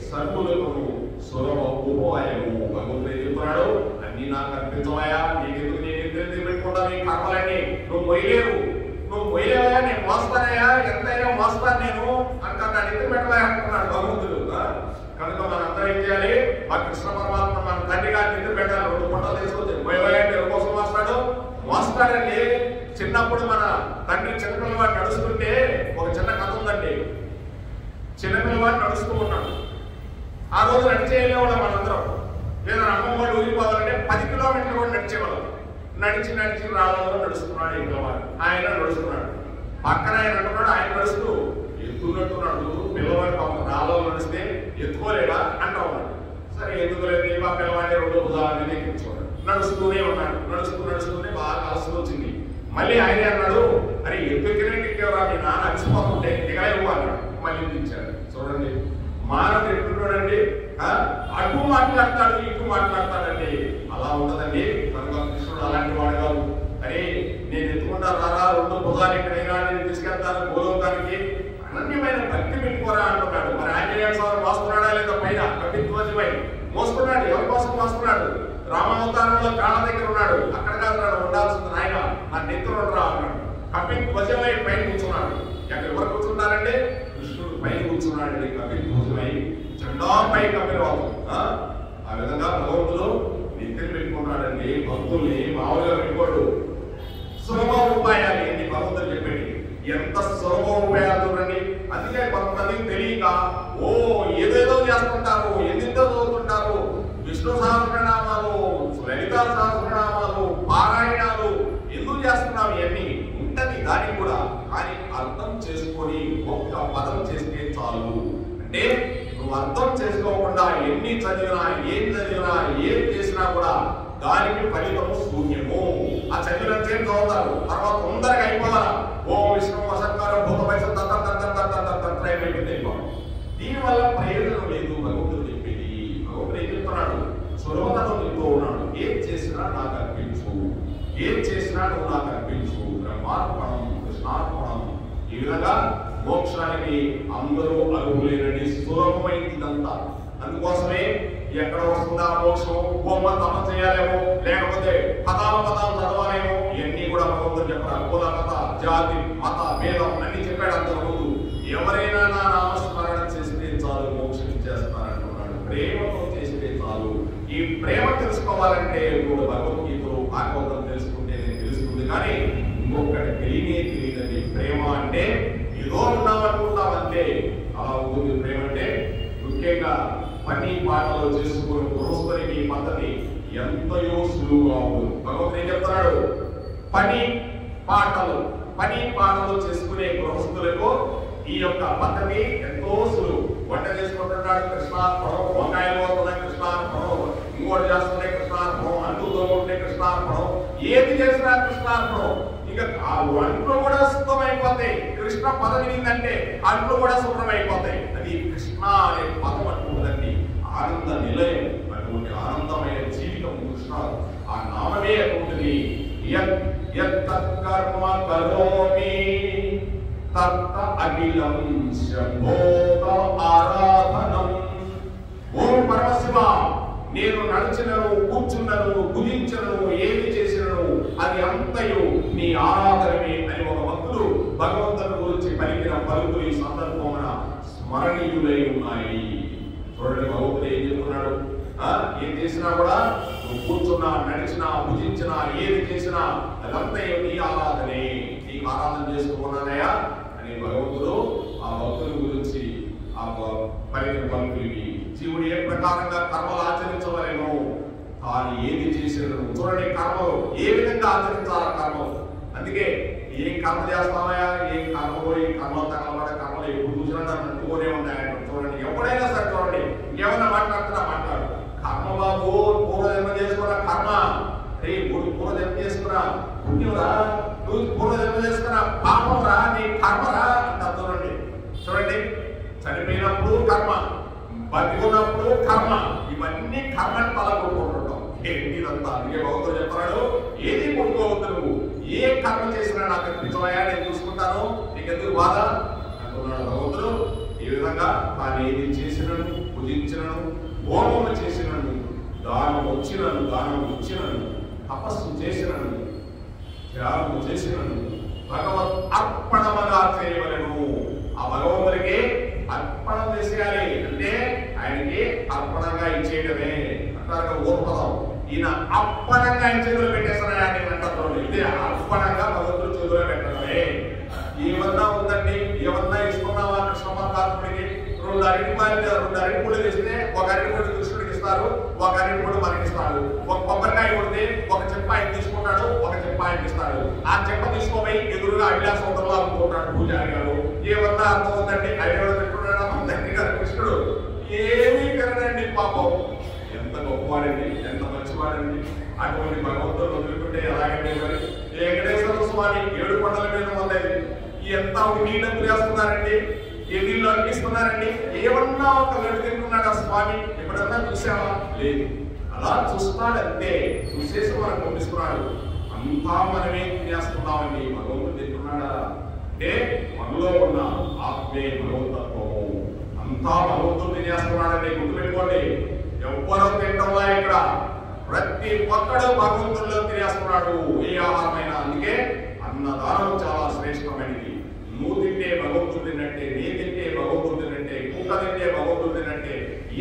సర్వులకు సులభ ఉపాయము. భగవంతుడు చెప్తున్నాడు, అన్ని నాకు అర్పించవయా, నీకెందుకు నేను ఎందుకు పెట్టుకుంటాను ఈ కర్మలన్నీ, నువ్వు మొయ్యలేవు, నువ్వు మొయ్యలేవా, నేను మోస్తానయ్యా, ఎంతైనా మోస్తాను నేను అంటున్నాడు. ఎందుకు పెట్టవా అంటున్నాడు భగవంతుడు. కనుక మనందరం ఏం చేయాలి, ఆ కృష్ణ పరమాత్మ మన తండ్రి గారిని ఎందుకు పెట్టాలి, రెండు పుట్టలు తీసుకొచ్చి మొయ్యవయా అంటే కోసం మోస్తాడండి. చిన్నప్పుడు మన తండ్రి చిన్నపిల్లవాడు నడుస్తుంటే ఒక చిన్న కథ ఉందండి. చిన్నపిల్లవాడు నడుస్తూ ఉన్నాడు. ఆ రోజు నడిచే వెళ్ళేవాళ్ళం మనందరం. లేదా అమ్మవాడు ఊరిపోవాలంటే 10 కిలోమీటర్లు కూడా నడిచేవాళ్ళం. నడిచి నడిచి రాళ్ళలో నడుస్తున్నాడు ఈ పిల్లవాడు. ఆయన నడుస్తున్నాడు, పక్కన ఆయన అంటున్నాడు, ఆయన నడుస్తూ ఎత్తున్నట్టున్నాడు. పిల్లవాడు పాపం రాళ్ళలో నడిస్తే ఎత్తుకోలేడా అంటా ఉన్నాడు. సరే ఎందుకోలేదు, ఆ పిల్లవాడిని 2 భుజాల మీద ఎక్కించుకున్నాడు. నడుస్తూనే ఉన్నాడు. నడుస్తూనే బాగా అలసలు వచ్చింది. మళ్ళీ ఆయన అన్నాడు, అరే ఎత్తుకెవరా మీ నాన్న అలసిపోతుంటే దిగలేవు అన్నాడు. మళ్ళీ దించాడు. చూడండి మానవుడు ఎట్లున్నాడండి, అటు మాట్లాడతాడు ఇటు మాట్లాడతాడండి. అలా ఉండదండి. కనుక కృష్ణుడు అలాంటి వాడు కాదు. అరే నేను ఎత్తుకుంటా రారా, 2 భుజాలు ఎక్కడైనా నేను తీసుకెళ్తాను గోలోకానికి, అనన్యమైన భక్తి పెట్టుకోరా అంటున్నాడు. మరి ఆంజనేయ స్వామి మోస్తున్నాడా లేదా పైన కవిత్వజమై మోస్తున్నాడు. ఎవరి కోసం మోస్తున్నాడు? రామావతారంలో కాళ్ళ దగ్గర ఉన్నాడు. అక్కడ కాదు నాడు ఉండాల్సింది, నాయన నా నెత్తులు రా అన్నాడు. కవిత్వజమై పైన కూర్చున్నాడు. ఎవరు కూర్చున్నారంటే కృష్ణుడు పైన కూర్చున్నాడండి. కవిత్వజమై చండాపై కపిలవాదు. ఆ విధంగా భగవంతుడు నిద్ర పెట్టుకున్నాడండి. భక్తుల్ని మామూలుగా పెట్టుకోడు. సులభ ఉపాయాలు ఏంటి భగవంతుడు చెప్పండి, ఎంత సులభ ఉపాయాలు చూడండి. అందుకే కొంతమందికి తెలియక ఏదేదో చేస్తుంటారు, ఎందుతో చదువుతుంటారు. విష్ణు సహస్రనామాలు, లలితా సహస్రనామాలు, పారాయణాలు ఎందుకు చేస్తున్నాం? ఇవన్నీ ఉంటది దానికి కూడా, కానీ అర్థం చేసుకొని ఒక్క పదం చేస్తే చాలు. అంటే నువ్వు అర్థం చేసుకోకుండా ఎన్ని చదివినా, ఏం చదివినా, ఏం చేసినా కూడా దానికి ఫలితము శూన్యము. ఆ చదివిన చేతి చదువుతారు, తర్వాత తొందరగా అయిపోవాలా. విష్ణు వసంకార భూత వయసు అయిపోయింది. దీనివల్ల ప్రయోజనం లేదు. భగవంతుడు చెప్పేది, భగవంతుడు ఏం చెప్తున్నాడు? సులభతను చెప్తూ ఉన్నాడు. ఏం చేసినా నాకు అర్పించు, ఏం చేసినా నువ్వు నాకు అర్పించు. బ్రహ్మార్పణం, కృష్ణార్పణం. ఈ విధంగా మోక్షానికి అందరూ అర్హులేనని సులభమైందంతా. అందుకోసమే ఎక్కడ వస్తుందా మోక్షం, బొమ్మ తమ చేయాలేమో, లేకపోతే పదాలు చదవాలేమో, ఇవన్నీ కూడా భగవంతుడు చెప్పారు. కుల, మత, జాతి, మత భేదం అన్ని చెప్పాడు అంతకుముందు. ఎవరైనా నా నామస్మరణ చేస్తే చాలు మోక్షం ఇచ్చేస్తానంటున్నాడు. ప్రేమతో చేస్తే చాలు. ఈ ప్రేమ తెలుసుకోవాలంటే ఇప్పుడు భగవద్గీతలో భాగవతం తెలుసుకుంటే తెలుస్తుంది. కానీ ఇంకొకటి తెలియదండి. ప్రేమ అంటే ఏదో ఉన్నామనుకుంటామంటే అలా ఉంటుంది. ప్రేమ అంటే ముఖ్యంగా పని పాటలు చేసుకుని గృహస్థునికి ఈ పద్ధతి ఎంతయో సులువుగా ఉంటుంది. భగవంతుడు ఏం చెప్తున్నాడు? పని పాటలు చేసుకునే గృహస్థులకు ఈ యొక్క పద్ధతి ఎంతో సులువు. వంట చేసుకుంటున్నాడు కృష్ణార్పణం, వంకాయలు పోతున్నాయి కృష్ణార్పణం, ఇంకోటి చేస్తుంటే కృష్ణార్పణం, అంటుతో ఉంటే కృష్ణార్పణం, ఏది చేసినా కృష్ణార్పణం. ఇక ఆ అంట్లు కూడా శుభ్రమైపోతాయి. కృష్ణ పదం వినిందంటే అంట్లు కూడా శుభ్రమైపోతాయి. అది కృష్ణ అనే పదం అంటుందండి. ఆనంద నిలయం, అటువంటి ఆనందమైన జీవితం కృష్ణ. ఆ నామమే అటువంటిది. కర్మ కరోమి తత్త అఖిలం శంభోత ఆరాధనం. ఓం పరమశివ, నేను నడిచినను, కూర్చున్నను, భుజించను, ఏది చేసినను అది అంతయు నీ ఆరాధనమే అని ఒక భక్తుడు భగవంతుని గురించి పలికిన పలుకులు ఈ సందర్భమున స్మరణీయులై ఉన్నాయి. చూడండి భగవంతుడు ఏం చెప్తున్నాడు? ఏం చేసినా కూడా నువ్వు కూర్చున్నా, నడిచినా, భుజించినా, ఏది చేసినా అదంతయు నీ ఆరాధనే. నీకు ఆరాధన చేసుకున్నానయా అని భగవంతుడు ఆ భక్తుల గురించి ఆ పలికిన పలుకులకి జీవుడు ఏ ప్రకారంగా కర్మలు ఆచరించవలేమో తాను ఏది చేసినను. చూడండి కర్మలు ఏ విధంగా ఆచరించాల కర్మలు. అందుకే ఏం కర్మ చేస్తామయ్యా, ఏం కర్మలో ఈ కర్మలు తగలబడే కర్మలు ఎప్పుడు చూసినా నన్ను అంటుకోనే ఉన్నాయని చూడండి. ఎప్పుడైనా సరే చూడండి, ఇంకేమన్నా మాట్లాడుతున్నా మాట్లాడు. కర్మ బాబు, పూర్వజన్మ చేసుకున్న కర్మ, రే పూర్వజన్మ చేసుకున్నా పుణ్యంరా, నువ్వు పూర్వజన్మ చేసుకున్న పాపంరా, నీ కర్మరా అంట చూడండి. చూడండి, చనిపోయినప్పుడు కర్మ, బతికున్నప్పుడు కర్మ, ఇవన్నీ కర్మని తలకొట్టుకుంటుంటాం. ఏంటి ఇదంతా? అందుకే భగవంతుడు చెప్తున్నాడు, ఏది కొట్టుకోవద్దు, నువ్వు ఏ కర్మ చేసినా నాకు అనిపించవయా, నేను చూసుకుంటాను, నీకెందుకు బాధ అంటున్నాడు భగవంతుడు. ఈ విధంగా తాను ఏది చేసినను, పూజించినను, హోమము చేసినను, దానం ఇచ్చినను, తపస్సు చేసినను, త్యాగం చేసినను భగవత్ అర్పణముగా చేయవలెను. ఆ భగవంతుడికి అర్పణం చేసేయాలి. అంటే ఆయనకి అర్పణంగా ఇచ్చేయడమే అంటారు ఊర్పదం. ఈయన అర్పణంగా ఆయన చేతులు పెట్టేస్తానని అంటారు. ఇదే అర్పణంగా భగవంతుడు చేతులు పెట్టడమే. ఏమన్నా ఉందండి, ఏమన్నా ఇస్తున్నావా కృష్ణ పరమాత్ముడికి? 2 అరటిపళ్ళు ఇస్తే 1 అరటిపళ్ళు కృష్ణుడికి ఇస్తారు, 1 అరటిపళ్ళు మనకి ఇస్తాడు. ఒక కొబ్బరికాయ కొడితే 1 చెప్ప ఆయన తీసుకుంటాడు, 1 చెప్ప ఆయనకి ఇస్తాడు. ఆ చెప్ప తీసుకోపోయి ఎదురుగా అభిలాష సోదరులు అనుకుంటాడు పూజారి గారు. ఏమన్నా అర్థం ఉందండి? ఐదవ పెట్టుకున్నాడు మన తండ్రి గారు కృష్ణుడు. ఏమీ కరడండి పాపం. ఎంత గొప్పవాడండి, ఎంత మంచివాడండి. అటువంటి భగవంతుడు వదులుకుంటే ఎలాగండి? మరి వెంకటేశ్వర స్వామి 7 కొండల మీద ఉన్నది. ఎంత నీళ్ళు వేస్తున్నారండి, ఎదిళ్ళు అనిపిస్తున్నారండి. ఏమన్నా ఒక లడ్డు తింటున్నాడు ఆ స్వామి? ఎప్పుడన్నా చూసావా? లేదు. అలా చూస్తాడంతే, చూసేసి మనకు పంపిస్తున్నాడు. అంతా మనమే తినేస్తున్నామండి. భగవంతుడు తింటున్నాడా అంటే మనలో ఉన్న ఆత్మే భగవతత్వము. అంతా భగవంతుడు తినేస్తున్నాడండి. గుర్తుపెట్టుకోండి, ఎవ్వరూ తింటంలా ఇక్కడ. ప్రతి ఒక్కడు భగవంతుడిలో తినేస్తున్నాడు ఏ ఆహారమైనా. అందుకే అన్నదానం చాలా శ్రేష్టమైనది. నువ్వు తింటే భగవంతుడు తిన్నట్టే, నీ తింటే భగవంతుడు తిన్నట్టే, కుక్క తింటే భగవంతుడు తిన్నట్టే.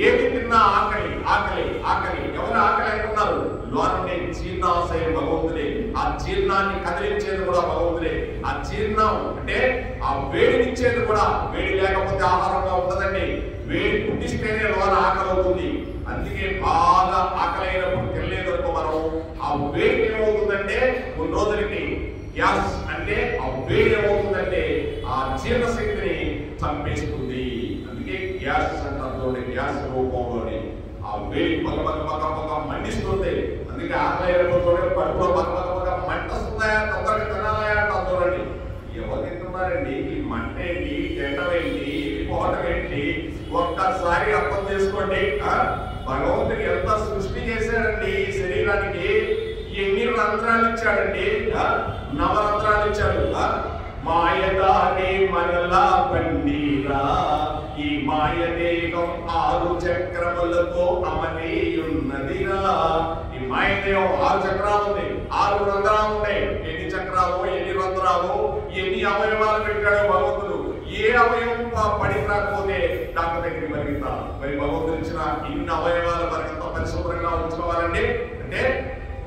ఏది తిన్నా ఆకలి ఆకలి ఆకలి. ఎవరు ఆకలి అంటున్నారు? లోనే జీర్ణాశయం భగవంతుడే. ఆ జీర్ణాన్ని కదిలించేది కూడా భగవంతుడే. ఆ జీర్ణం అంటే ఆ వేడినిచ్చేది కూడా. వేడి లేకపోతే ఆహారంగా ఉండదండి. వేడి పుట్టిస్తేనే లోన ఆకలి అవుతుంది. అందుకే బాగా ఆకలి అయినప్పుడు తినలేదనుకో మనం, ఆ వేడి ఏమవుతుందంటే కొన్ని రోజులకి గ్యాస్, అంటే ఆ వేడి ఏమవుతుందంటే ఆ జీర్ణశక్తిని చంపేస్తుంది. అందుకే గ్యాస్ అంటారు. గ్యాస్ రూపంలోని ఆ వేడి పగ మండిస్తుంది. అందుకే ఆకలి అయినప్పుడు కడుపులో పగ మంటస్తుందా, తొందరగా తినాలయా అంటారు. చూడండి, ఎవరు తింటున్నారండి? ఈ మంట ఏంటి, తినడం ఏంటి, పోవడం ఏంటి? ఒక్కసారి అర్థం చేసుకోండి. భగవంతుడు ఎంత సృష్టి చేశాడండి ఈ శరీరానికి. ఎన్ని రంధ్రాలు ఇచ్చాడండి? 9 రంధ్రాలు ఇచ్చాడు. మాయదానే మనలా బండీరా, ఈ మాయదేహం 6 చక్రములతో అమనేయున్నదిరా. ఈ మాయదేహం 6 చక్రాలు ఉంది, 6 రంధ్రాలు ఉన్నాయి. ఎన్ని చక్రాలు, ఎన్ని రంధ్రాలు, ఎన్ని అవయవాలు పెట్టాడో భగవంతుడు. ఏ అవయవం పడి రాకపోతే డాక్టర్ దగ్గరికి పరిగెత్తా. మరి భగవంతుడు ఇచ్చిన ఇన్ని అవయవాలు మనకంత పరిశుభ్రంగా ఉంచుకోవాలండి. అంటే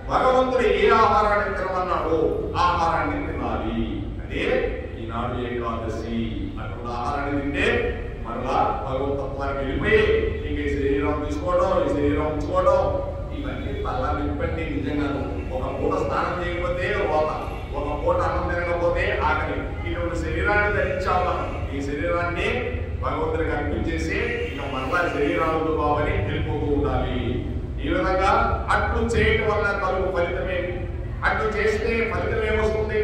భగవంతుడు ఏ ఆహారాన్ని తినమన్నాడో ఆహారాన్ని తినాలి. అంటే ఈనాడు ఏకాదశి అటువంటి ఆహారాన్ని తింటే మరలా భగవతత్వానికి వెళ్ళిపోయి ఇంక ఈ శరీరం తీసుకోవడం, ఈ శరీరం ఉంచుకోవడం, ఇవన్నీ తల్లా విప్పండి. నిజంగా ఒక పూట స్నానం చేయకపోతే రోత, ఒక పూట అన్నం తినకపోతే ఆకలి. ఇటువంటి శరీరాన్ని ధరించాలి మనం. ఈ శరీరాన్ని భగవంతుడికి అర్పించేసి ఇక మరలా శరీరాలు బావని వెళ్ళిపోతూ ఉండాలి. ఈ విధంగా అట్లు చేయటం వల్ల కలుగు ఫలితమేమి? అట్లు చేస్తే ఫలితం ఏమొస్తుంది?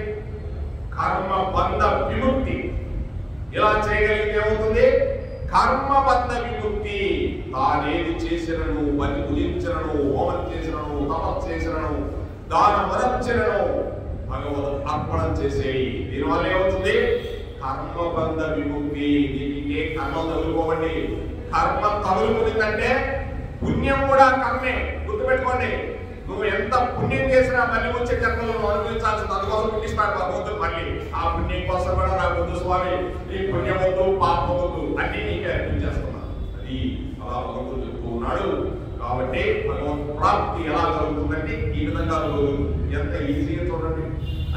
కర్మబంధ విముక్తి. ఇలా చేయగలిగితే ఏమవుతుంది? కర్మబంధ విముక్తి. తానేది చేసినను, బలి పూజించినను, హోమం చేసినను, తపస్సు చేసినను, దానం వరించినను భగవద్ అర్పణం చేసేయి. దీనివల్ల ఏమవుతుంది? కర్మబంధ విముక్తి. నీకే కర్మ తగులుకోవండి. కర్మ తగులుకుందంటే పుణ్యం కూడా కర్మే. గుర్తుపెట్టుకోండి, నువ్వు ఎంత పుణ్యం చేసినా మళ్ళీ వచ్చే జన్మలను అనుభవించాల్సింది. అందుకోసం పుట్టిస్తాడు భగవంతుడు. మళ్ళీ ఆ పుణ్యం కోసం కూడా నాకు వద్దు స్వామి, ఈ పుణ్యం వద్దు, పాపం వద్దు, అన్ని నీకే అర్పించేస్తున్నా. అది అలా భగవంతుడు చెప్తూ ఉన్నాడు. కాబట్టి భగవత్ ప్రాప్తి ఎలా కలుగుతుందంటే ఈ విధంగా ఎంత ఈజీగా చూడండి.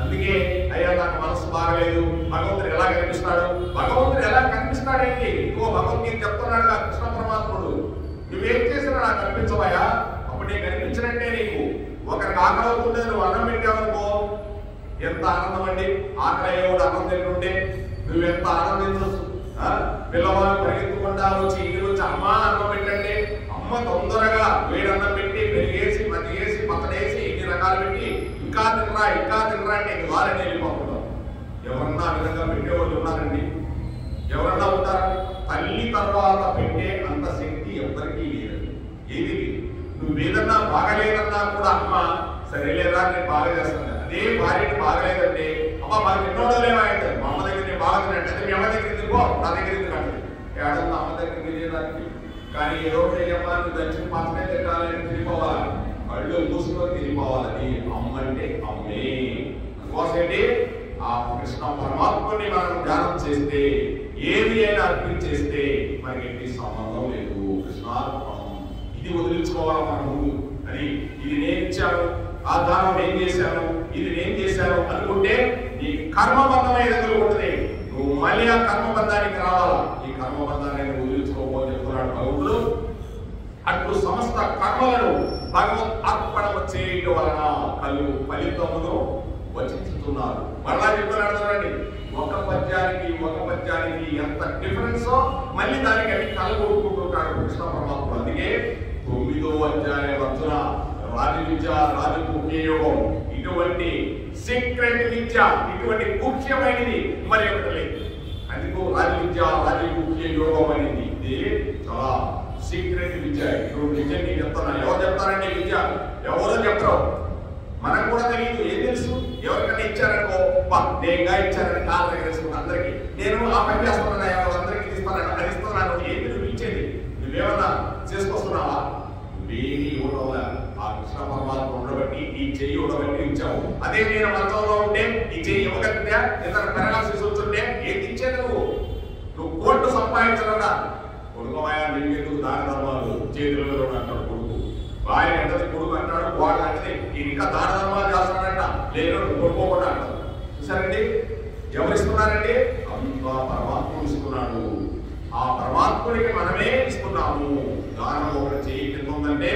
అందుకే అయ్యా నాకు మనసు బాగలేదు, భగవంతుడు ఎలా కనిపిస్తాడు? భగవంతుడు ఎలా కనిపిస్తాడేంటి? ఇంకో భగవద్గీత చెప్తున్నాడు కృష్ణ పరమాత్ముడు, నువ్వేం చేసినా నాకు కనిపించవయా? అప్పుడు నీకు కనిపించినట్టే నీకు ఒకరికి ఆకలి అవుతుంటే నువ్వు అన్నం పెట్టావనుకో, ఎంత ఆనందం అండి. ఆకలయ్యేవాడు అన్నం తింటుంటే నువ్వెంత ఆనందించవచ్చు. పిల్లవాడు పరిగెత్తుకుంటా వచ్చి ఇంటికి వచ్చి అమ్మ అన్నం పెట్టండి, అమ్మ తొందరగా వేడన్నం పెట్టి పెరిగేసి మజ్జిగేసి పచ్చడేసి ఇన్ని రకాలు పెట్టి ఇంకా తినరా అంటే వాళ్ళని వెళ్ళిపోతున్నాం. ఎవరన్నా ఆ విధంగా పెట్టేవాళ్ళు ఉన్నారండి? ఎవరన్నా ఉంటారా? తల్లి తర్వాత పెట్టే అంత శక్తి ఎవరికీ లేదండి. ఏది నువ్వు ఏదన్నా బాగలేదన్నా కూడా అమ్మ సరేలేదా నేను బాగా చేస్తాను. అదే భార్యని బాగలేదంటే అమ్మ మాకు ఎన్నోడో లేవా అంటారు. మా అమ్మ దగ్గర నేను బాగా తినంటే మీ అమ్మ దగ్గర తిరిగిపో, నా దగ్గర ఎందుకంటే ఏడన్నా అమ్మ దగ్గరికి వెళ్ళేదానికి. కానీ ఏదో అమ్మా నువ్వు దర్శనం మాత్రమే తినాలని తిరిగిపోవాలి, కళ్ళు మూసుకొని తిరిగిపోవాలని. అమ్మ అంటే అమ్మే. అందుకోసండి ఆ కృష్ణ పరమాత్మని మనం ధ్యానం చేస్తే ఏది అయినా అర్పించేస్తే మనకి ఎట్టి సంబంధం లేదు. కృష్ణార్పణం ఇది వదిలించుకోవాలి మన ముందు. అని ఇది నేను ఇచ్చాను, ఆ దానం నేను చేశాను, ఇది నేను చేశాను అనుకుంటే నీ కర్మబంధమే ఎదుర్కొంటుంది. నువ్వు మళ్ళీ ఆ కర్మబంధానికి రావాలా. ఈ కర్మబంధాన్ని వదిలించుకోమని చెప్తున్నాడు భగవంతుడు. అట్లు సమస్త కర్మలను భగవత్ అర్పణ చేయడం వలన కలు ఫలితమును వచించుతున్నారు. మళ్ళా చెప్తున్నాడు చూడండి, ఒక పద్యానికి ఎంత డిఫరెన్సో మళ్ళీ దానికి అన్ని కలగొట్టుకుంటుంటాడు కృష్ణ పరమాత్మ. అందుకే 9వ అధ్యాయం అర్జున రాజవిద్య రాజముఖ్యయోగం ఇటువంటి సీక్రెట్ విద్య ఇటువంటి ముఖ్యమైనది మరి ఒకటి లేదు. అందుకు రాజవిద్య రాజముఖ్య యోగం అనేది ఇది చాలా సీక్రెట్ విద్య. ఇటువంటి విద్య నీకు చెప్తాను. ఎవరు చెప్తారండి విద్య? ఎవరో చెప్పరు, మనకు కూడా తెలియదు. ఏం తెలుసు? ఎవరికైనా ఇచ్చారనుకో, నేనుగా ఇచ్చారని కాళ్ళ దగ్గర వేసుకుని అందరికీ నేను ఆ పని చేస్తున్నాను, అందరికీ ఇస్తున్నాను, అది ఇస్తున్నాను. ఏంటి నువ్వు ఇచ్చేది? నువ్వేమన్నా చేసుకొస్తున్నావా? నువ్వేమి ఇవ్వడం ఆ కృష్ణ పరమాత్మ ఉండబట్టి ఈ చెయ్యి ఉండబట్టి ఇచ్చావు. అదే నేను మంచంలో ఉంటే ఈ చెయ్యి ఇవ్వగలిగితే ఇతర పెరగాల్సి వస్తుంటే ఏంటి ఇచ్చేది? నువ్వు కోట్లు సంపాదించకుండా కొడుకోయా నీకు ఎందుకు దాన ధర్మాలు చేతులలో అంటాడు కొడుకు. భార్య అంటది, కొడుకు అంటాడు, వాడు అంటది నేను ఇంకా దాన ధర్మాలు చేస్తానంట, లేదు కొడుకోకుండా అంటారు. చూసారండి ఎవరిస్తున్నారంటే అంతా పరమాత్మ ఇస్తున్నాడు. ఆ పరమాత్ముడికి మనమే ఇస్తున్నాము. దానం ఒకటి చేయి కింద ఉందంటే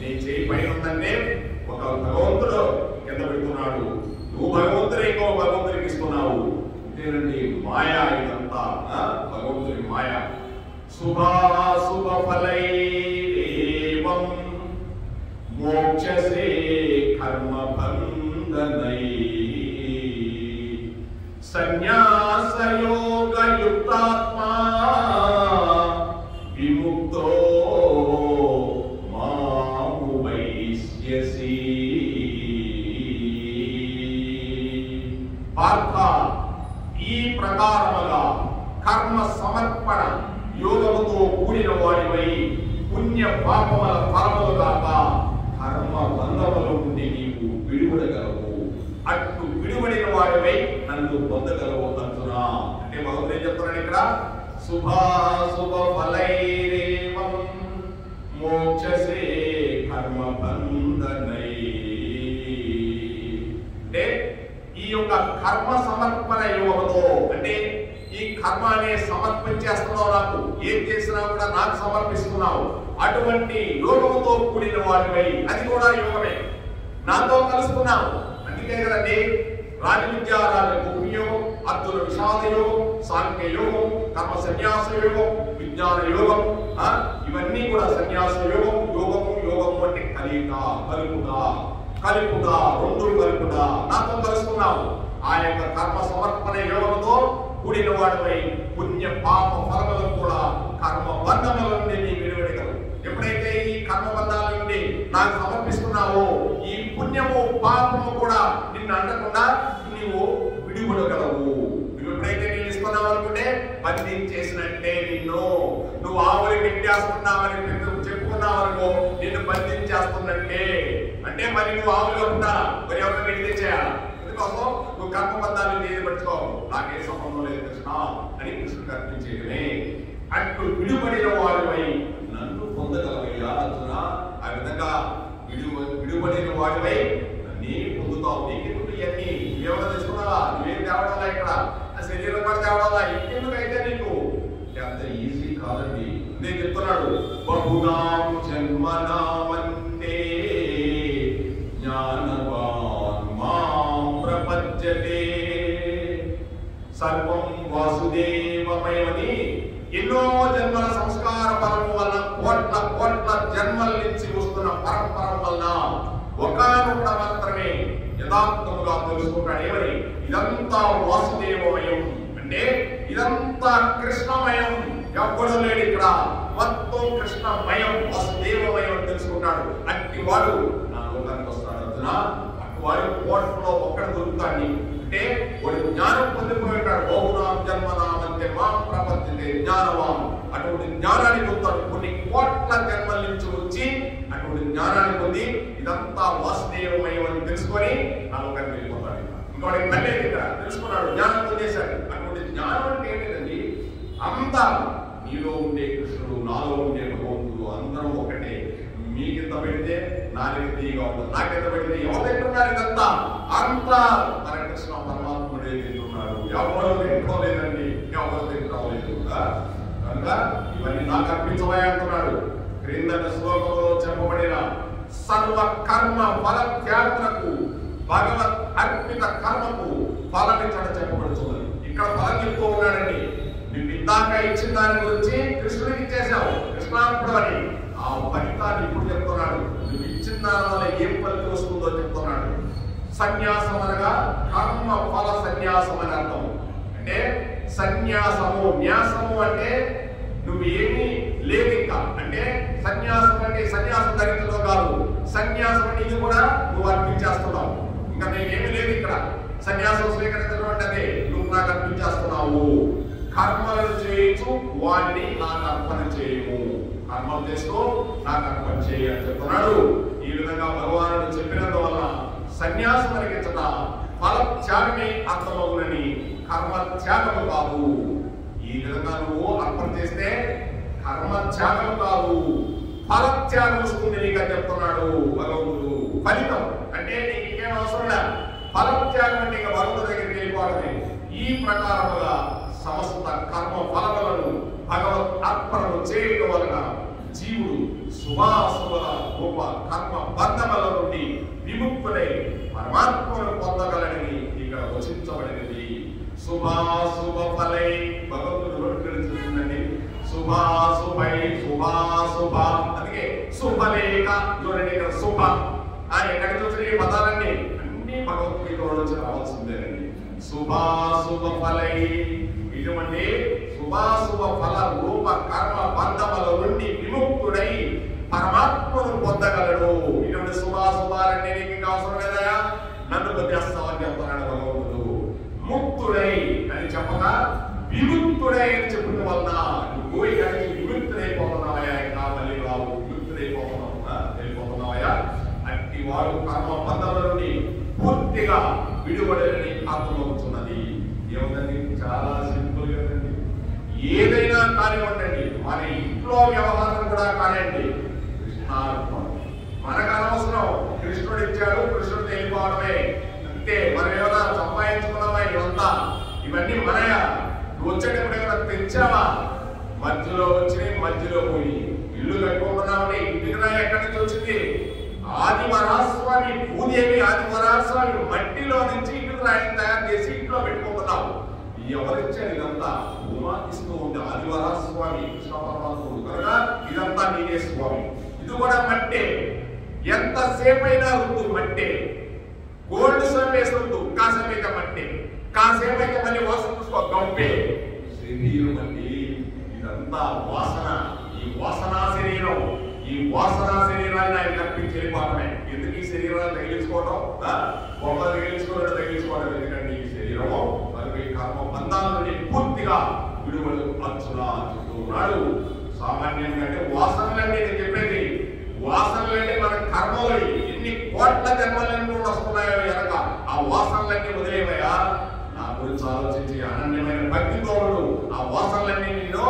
నీ చేయి పైన ఉందంటే ఒక భగవంతుడు కింద పెడుతున్నాడు. నువ్వు భగవంతుడే ఇంకో భగవంతుడికి ఇస్తున్నావు. ఇదేనండి మాయా. ఇదంతా భగవంతుడి మాయ. శుభాశుభ ఫలైరేవం మోక్షసే కర్మ బంధనై సన్యాస యోగ యుక్తాత్మా విముక్తో మాము వైశ్యసి. పార్థ ఈ ప్రకారముగా కర్మ సమర్పణ యోగముతో కూడిన వాడివై పుణ్య పాపముల ఫలములు కాక కర్మ బంధముల నుండి నీవు విడిపడగలవు. అటు విడిపడిన వాడివై నన్ను పొందగలవు అంటున్నా. అంటే భగవంతుడు ఏం చెప్తున్నాడు ఇక్కడ? శుభాశుభ ఫలైరేవం మోక్షసే కర్మ బంధనై. అంటే ఈ యొక్క కర్మ సమర్పణ యోగముతో, అంటే ఈ కర్మాన్ని సమర్పించేస్తున్నావు, నాకు ఏం చేసినా కూడా నాకు సమర్పిస్తున్నావు. అటువంటి యోగముతో కూడిన వాడివై, అది కూడా యోగమే, నాతో కలుస్తున్నావు. అందుకే కదండి రాజవిద్య రాజముఖ్య యోగం, అర్జున విషాద యోగం, సాంఖ్య యోగం, కర్మ సన్యాస యోగం, విజ్ఞాన యోగం, ఇవన్నీ కూడా సన్యాస యోగం. యోగము అంటే కలుపుట రెండు కలుపుట, నాతో కలుస్తున్నావు. ఆ యొక్క కర్మ సమర్పణ యోగంతో కూడిన వాడిపై పుణ్య పాప ఫలములను కూడా కర్మ బంధముల నుండి నీ విడివడగలవు. ఎప్పుడైతే ఈ కర్మ బంధాల నుండి నాకు సమర్పిస్తున్నావో ఈ పుణ్యము పాపము కూడా నిన్ను అంటకుండా నీవు విడివడగలవు. నువ్వు ఎప్పుడైతే నేను ఇస్తున్నావు అనుకుంటే బంధించేసినట్టే. నువ్వు ఆవులు పెట్టేస్తున్నావని చెప్పుకున్నావు అనుకో, నిన్ను బంధించేస్తున్నట్టే. అంటే మరి నువ్వు ఆవులుగా ఉంటారా? మరి ఎవరైనా పెట్టి తెచ్చేయాలా? ఎందుకోసం నువ్వు కర్మబంధాలు ఏది పట్టుకోవు. నాకే సంబంధం లేదు కృష్ణ అని కృష్ణుడికి అర్పించేయడమే. అట్లు విడిపడిన వాడిపై నన్ను పొందగలవయ్యా అర్జున. ఆ విధంగా విడిపడిన వాడిపై నన్నే పొందుతావు. నీకెందుకు ఇవన్నీ? నువ్వేమైనా తెచ్చుకున్నావా? నువ్వేం తేవడాలా? ఇక్కడ ఆ శరీరం కూడా తేవడాలా? ఇంకెందుకైతే నీకు అంత ఈజీ కాదండి. నేను చెప్తున్నాడు, బహునాం జన్మనామంతే జ్ఞానవాన్ మాం ప్రపద్యతే సర్వం వాసుదేవమయమని ఎన్నో జన్మల సంస్కార పరము వల్ల కోట్ల కోట్ల జన్మల నుంచి వస్తున్న పరంపర వల్ల ఒకనొక మాత్రమే యథార్థముగా తెలుసుకుంటాడు. ఏమని? ఇదంతా వాసుదేవమయం అంటే ఇదంతా కృష్ణమయం. ఎవ్వడు లేడు ఇక్కడ, మొత్తం కృష్ణమయం వాసుదేవమయం తెలుసుకుంటాడు. అట్టి వాడు నా లోకానికి వస్తాడు. అర్జున, అట్టి వాడు కోట్లలో ఒక్కడు దొరుకుతాడు. అంటే వాడు జ్ఞానం పొందిపోయాడు. బహునాం జన్మనామంతే మాం ప్రపంచే జ్ఞానవాం. అటువంటి జ్ఞానాన్ని పొందుతాడు. కొన్ని కోట్ల జన్మల నుంచి వచ్చి అటువంటి జ్ఞానాన్ని పొంది ఇదంతా వాసుదేవమయం అని తెలుసుకొని నా లోకానికి వెళ్ళిపోతాడు. ఇంకోటి మళ్ళీ ఇక్కడ తెలుసుకున్నాడు, జ్ఞానం పొందేశాడు. అటువంటి జ్ఞానం అంటే ఏంటండి? అంతా నీలో ఉండే కృష్ణుడు, నాలో ఉండే భగవంతుడు అందరం ఒకటే. మీకింత పెడితే నాలుగు తీయగా ఉంటుంది, నాకింత పెడితే ఎవరు తింటున్నారు? ఇదంతా అంతా మన కృష్ణ పరమాత్ముడే తింటున్నాడు. ఎవరు తింటుకోలేదండి, ఎవరు తింటుకోలేదు కనుక ఇవన్నీ నాకు అర్పించబోయే అంటున్నాడు. క్రిందట శ్లోకంలో చెప్పబడిన సర్వ కర్మ ఫల త్యాగులకు భగవత్ అర్పిత కర్మకు ఫలమిచ్చడం చెప్పబడుతున్నది. ఇక్కడ ఫలం చెప్తూ ఉన్నాడండి. నువ్వు ఇందాక ఇచ్చిన దాని గురించి కృష్ణుడికి ఇచ్చేసావు, కృష్ణార్పణ అని. ఆ ఫలితాన్ని ఇప్పుడు చెప్తున్నాడు. నువ్వు ఇచ్చిన దాని వల్ల ఏం ఫలితం వస్తుందో చెప్తున్నాడు. సన్యాసం అనగా కర్మ ఫల సన్యాసం అని అర్థం. అంటే సన్యాసము, న్యాసము అంటే నువ్వు ఏమీ లేదు ఇంకా. అంటే సన్యాసం అంటే సన్యాసం ధరించడం కాదు. సన్యాసం అంటే ఇది కూడా నువ్వు అర్పించేస్తున్నావు. ఇంకా నీకేమీ లేదు ఇక్కడ. సన్యాసం స్వీకరించడం అంటే నువ్వు నాకు అర్పించేస్తున్నావు. కర్మలను చేయొచ్చు, వాడిని నాకు అర్పణ చేయము. కర్మలు చేస్తూ నాకు అర్పణ చేయ అని చెప్తున్నాడు. ఈ విధంగా భగవానుడు చెప్పినందువల్ల సన్యాసం కలిగించట ఫల త్యాగమే అర్థమవునని, కర్మ త్యాగము కాదు. ఈ విధంగా నువ్వు అర్పణ చేస్తే కర్మ త్యాగం కాదు, ఫల త్యాగం వస్తుంది నీకు అని చెప్తున్నాడు భగవంతుడు. ఫలితం అంటే నీకు ఇంకేం అవసరం లేదు. ఫల త్యాగం అంటే ఇక భగవంతుడి దగ్గరికి వెళ్ళిపోవడమే. ఈ ప్రకారముగా సమస్త కర్మ ఫలములను భగవత్ అర్పణను చేయడం వలన జీవుడు శుభాశుభల రూప కర్మ బంధముల నుండి విముక్తుడై పరమాత్మను పొందగలడని ఇక్కడ వచించబడినది. శుభాశుభ ఫలై భగవంతుడు నోటికెళ్తుందండి. శుభాశుభై శుభాశుభ, అందుకే శుభలేఖ చూడండి. ఇక్కడ శుభ ఎక్కడి చూసిన ఈ పదాలన్నీ అన్ని భగవద్గీతలో నుంచి రావాల్సిందేనండి. శుభాశుభ ఫలై, ఇటువంటి శుభాశుభ ఫల రూప కర్మ బంధముల నుండి విముక్తుడై పరమాత్మను పొందగలడు. ఇటువంటి శుభాశుభాలన్నీ నీకు ఇంకా అవసరం లేదయా, నన్ను పొందేస్తామని చెప్తున్నాడు భగవంతుడు. ముక్తుడై అని చెప్పగా విముక్తుడై అని చెప్పిన వలన నువ్వు ఇక్కడికి విముక్తుడైపోతున్నావయ్యా. ఇంకా మళ్ళీ రావు, వెళ్ళిపోతున్నావయ్యా. అట్టి వాడు కర్మ బంధముల నుండి పూర్తిగా విడువడని అర్థమవుతున్నది. ఏముందండి? చాలా సింపుల్ కదండి. ఏదైనా కానివ్వండి, మన ఇంట్లో వ్యవహారం కూడా కానివ్వండి, కృష్ణార్పణ. మనకు అనవసరం, కృష్ణుడు ఇచ్చాడు, కృష్ణుడు వెళ్ళిపోవడమే అంతే. మనం ఏమైనా సంపాదించుకున్నావా? ఇవంతా ఇవన్నీ మనయా? నువ్వు వచ్చేటప్పుడు ఏమైనా తెచ్చావా? మధ్యలో వచ్చి మధ్యలో పోయి ఇల్లు కట్టుకుంటున్నామని ఇంటికి ఎక్కడి నుంచి వచ్చింది? ఆదివరాస్వామి భూదేవి ఆదివరాస్వామి మట్టిలో నుంచి ఇంటికి రాయిని తయారు చేసి ఇంట్లో పెట్టుకుంటున్నావు. ఎవరిచ్చారు ఇదంతా? ఉమాకిస్తూ ఉంటే ఆదివరాస్వామి కృష్ణ పరమాత్ముడు కనుక ఇదంతా నీనే స్వామి. ఇది కూడా మట్టే, ఎంతసేపు అయినా రుద్దు మట్టే. గోల్డ్ సోప్ వేసి రుద్దు, కాసేపు అయితే మట్టే, కాసేపు అయితే మళ్ళీ వాసన చూసుకో గంపే. శరీరం అండి ఇదంతా వాసన. ఈ వాసనా శరీరం, ఈ వాసనా శరీరాన్ని ఆయన కల్పించి వెళ్ళిపోవడమే. ఎందుకు ఈ శరీరాన్ని తగిలించుకోవడం? బొమ్మలు తగిలించుకోవడం ఎందుకంటే ఈ శరీరము మనకి కర్మ బంధాల నుండి పూర్తిగా విడుదల అచ్చులా చెప్తూ ఉన్నాడు. సామాన్యంగా అంటే వాసనలన్నీ నేను చెప్పేది, వాసనలన్నీ మన కర్మలు ఎన్ని కోట్ల జన్మలన్నీ వస్తున్నాయో ఎనక ఆ వాసనలన్నీ వదిలేవయ్యా. నా గురించి ఆలోచించి అనన్యమైన భక్తితోడు ఆ వాసనలన్నీ నిన్ను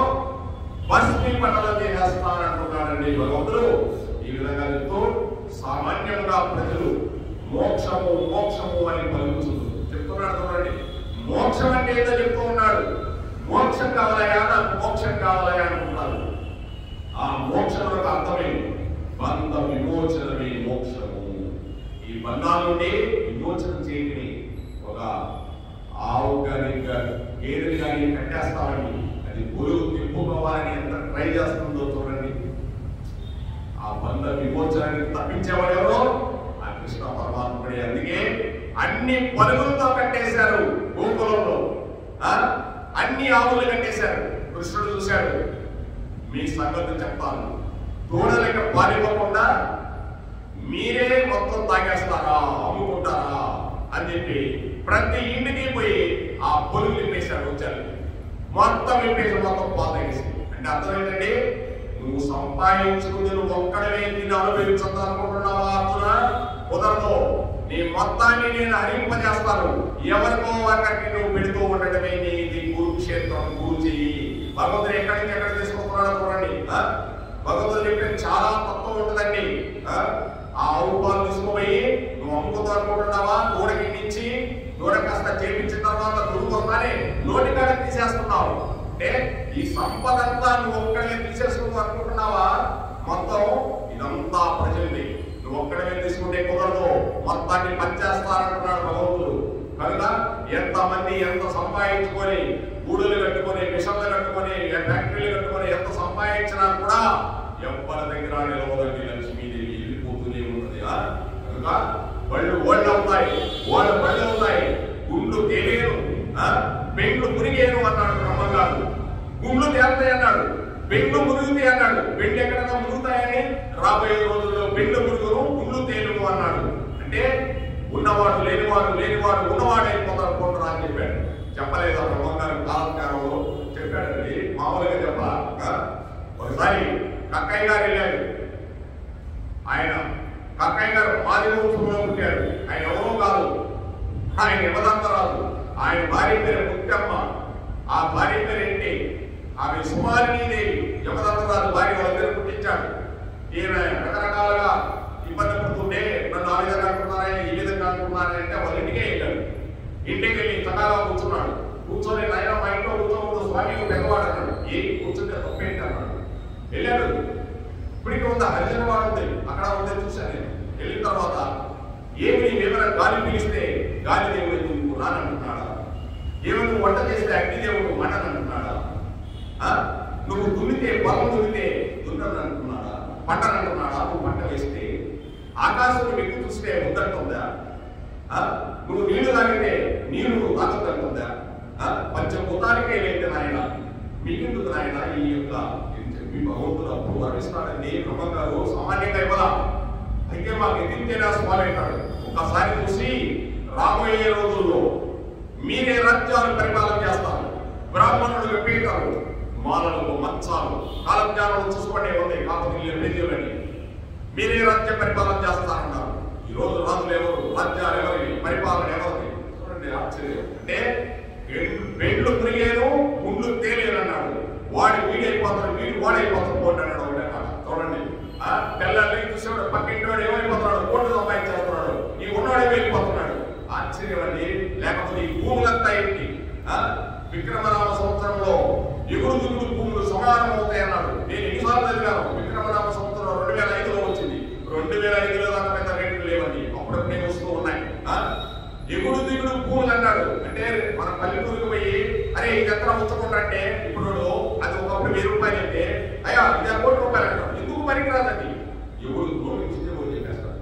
భస్మీ పట్టణం చేసేస్తానంటున్నాడండి భగవంతుడు. ఈ విధంగా చెప్తూ సామాన్యంగా ప్రజలు మోక్షము మోక్షము అని చెప్తున్నాడు. చూడండి, మోక్షం అంటే ఏదో చెప్తూ ఉన్నాడు. మోక్షం కావాలయా, నాకు మోక్షం కావాలయా అనుకుంటారు. ఆ మోక్షం యొక్క అర్థమే బంధ విమోచనమే మోక్షము. ఈ బంధాల నుండి విమోచన చేయని ఒక ఆవుగా గేదెలు కానీ కట్టేస్తామని అది బరువు తిప్పుకోవాలని ఎంత ట్రై చేస్తుందో చూడండి. ఆ బంధ విమోచనాన్ని తప్పించేవాడు ఎవరో ఆ కృష్ణ పరమాత్ముడే. అందుకే అన్ని పరుగులతో కట్టేశారు గోకులంలో, అన్ని ఆవులు కట్టేశారు. కృష్ణుడు చూశాడు, మీ సంగతి చెప్తాను, దూడలకి పారిపోకుండా మీరే మొత్తం తాగేస్తారా, అమ్ముకుంటారా అని చెప్పి ప్రతి ఇంటికి పోయి ఆ పొలుగు విప్పేశాడు. వచ్చారు మొత్తం విప్పేసి మొత్తం పాతేసి. అంటే అర్థం ఏంటంటే, నువ్వు సంపాదించుకుని నువ్వు ఒక్కడవే నేను అనుభవించద్దు అనుకుంటున్నావా అర్జున? కుదరదు. నీ మొత్తాన్ని నేను హరింపజేస్తాను. ఎవరికో ఒకరికి నువ్వు పెడుతూ ఉండటమే నీది కురుక్షేత్రం. గురు చెయ్యి. భగవంతుడు ఎక్కడి నుంచి ఎక్కడ తీసుకుంటున్నాడో చూడండి. భగవంతుడు చెప్పే చాలా తత్వం ఉంటుందండి. ఆ ఆవు పాలు తీసుకుపోయి నువ్వు అమ్ముకుందాం అనుకుంటున్నావా? దూడకి నుంచి దూడ కాస్త చేపించిన తర్వాత దురుకొస్తానే నోటి కాడ తీసేస్తున్నావు. అంటే ఈ సంపద అంతా నువ్వు ఒక్కడే తీసేసుకుందాం అనుకుంటున్నావా? మొత్తం ఇదంతా ప్రజలది. నువ్వు ఒక్కడే తీసుకుంటే కుదరదు, మొత్తాన్ని పనిచేస్తానంటున్నాడు భగవంతుడు. కనుక ఎంతమంది ఎంత సంపాదించుకొని గూడులు కట్టుకొని మిషన్లు కట్టుకొని ఫ్యాక్టరీలు కట్టుకొని ఎంత సంపాదించినా కూడా ఎవ్వరి దగ్గర నిలవదండి. లక్ష్మీదేవి వెళ్ళిపోతూనే ఉంటుంది. కనుక వాళ్ళు అవుతాయి, వాళ్ళ బళ్ళు అవుతాయి. గుండు తేలేను, పెండ్లు మురిగేను అన్నాడు బ్రహ్మగారు. గుండ్లు తేలుతాయి అన్నాడు, పెండ్లు మురుగుతాయి అన్నాడు. పెండ్లు ఎక్కడైనా మురుగుతాయని రాబోయే రోజుల్లో పెండ్లు మురుగును గుండ్లు తేలును అన్నాడు. అంటే ఉన్నవాడు లేనివాడు, లేనివాడు ఉన్నవాడు అయిపోతాడు కొంటారా అని చెప్పాడు. చెప్పలేదు ఆ బ్రహ్మగారు కాలకాలంలో చెప్పాడండి. మామూలుగా చెప్పా. ఒకసారి కక్కయ్య గారు వెళ్ళాడు. ఆయన కక్కయ్య గారు మాదివంశంలో పుట్టాడు. ఆయన ఎవరో కాదు, ఆయన యమదంతరాజు. ఆయన భార్య పేరు ముత్యమ్మ. ఆ భార్య పేరు ఏంటి? ఆమె సుమారినీదేవి. యమదంతరాజు భార్య వాళ్ళ పేరు పుట్టించాడు. ఈయన రకరకాలుగా ఇబ్బంది పడుతుంటే నన్ను ఆ విధంగా అంటున్నారని ఈ విధంగా అంటున్నారని అంటే వాళ్ళ ఇంటికే వెళ్ళాడు. ఇంటికి వెళ్ళి చక్కగా కూర్చున్నాడు. కూర్చొని నాయన మా ఇంట్లో కూర్చోకూడదు, స్వామి పెద్దవాడు అన్నాడు. ఏ కూర్చుంటే తప్పేంటి అన్నాడు. వెళ్ళాడు. ఇప్పటికీ ఉందా హరిజనవాడు ఉంది, అక్కడ ఉంది, చూశాను నేను. వెళ్ళిన తర్వాత ఏమి నీవేమైనా గాలి పీలిస్తే గాలి దేవుడు నువ్వు రానంటున్నాడా? ఏమైనా నువ్వు వంట చేస్తే అగ్ని దేవుడు మంటనంటున్నాడా? నువ్వు దున్నితే పొలం దున్నితే దున్నని అంటున్నాడా? పంటనంటున్నాడా? నువ్వు పంట వేస్తే ఆకాశం వ్యక్తి చూస్తే ముద్దంటుందా? నువ్వు నీళ్లు తాగితే నీళ్లు తాగుతుందా? పంచభూతానికే లేదు నాయన, మీకెందుకు నాయన ఈ యొక్క మీ భగవంతుడు అప్పుడు వర్ణిస్తాడండి. బ్రహ్మగారు సామాన్యంగా ఇవ్వదా, అయితే మాకు ఎదింతేనా స్వామి అంటాడు. ఒకసారి చూసి రాబోయే రోజుల్లో మీరే రాజ్యాలు పరిపాలన చేస్తారు, బ్రాహ్మణుడు విపీఠాలు, మాలలు మంచాలు, కాలజ్ఞానాలు చూసుకోండి ఉంది కాకపోతే మీరే రాజ్య పరిపాలన చేస్తారన్నారు. ఈ రోజు రాజులు ఎవరు, రాజ్యాలు ఎవరివి, పరిపాలన ఎవరిది? చూడండి ఆశ్చర్యం. అంటే పెండ్లు తిరిగేను గుండ్లు తేలేను అన్నాడు. వాడు వీడైపోతాడు, వీడు వాడైపోతాడు కోటి అన్నాడు. ఒకటే చూడండి, పిల్లల్ని చూసేవాడు పక్కింటివాడు ఏమైపోతున్నాడు, కోట్లు సంపాదించేస్తున్నాడు, ఈ ఉన్నాడే వెళ్ళిపోతున్నాడు. ఆశ్చర్యం అండి. లేకపోతే ఈ భూములంతా ఏంటి? విక్రమనామ సంవత్సరంలో ఎగుడు దిగుడు భూములు సమానం అవుతాయి అన్నాడు. నేను ఎన్నిసార్లు చదివాను. విక్రమనామ సంవత్సరం 2005లో వచ్చింది. 2005లో దాకా పెద్ద రేట్లు లేవండి, అప్పుడప్పుడే వస్తూ ఉన్నాయి. ఎగుడు దిగుడు భూములు అన్నాడు. అంటే మన పల్లెటూరుకు పోయి అరే ఇది ఎక్కడ ఉంచకుండా ఇప్పుడు అది ఒకప్పుడు 1000 రూపాయలు అయితే అయ్యా ఇది 1 కోటి రూపాయలు అంటారు. ఎందుకు పనికిరాదండి? ఎగుడు గోవించితే చెప్పేస్తారు.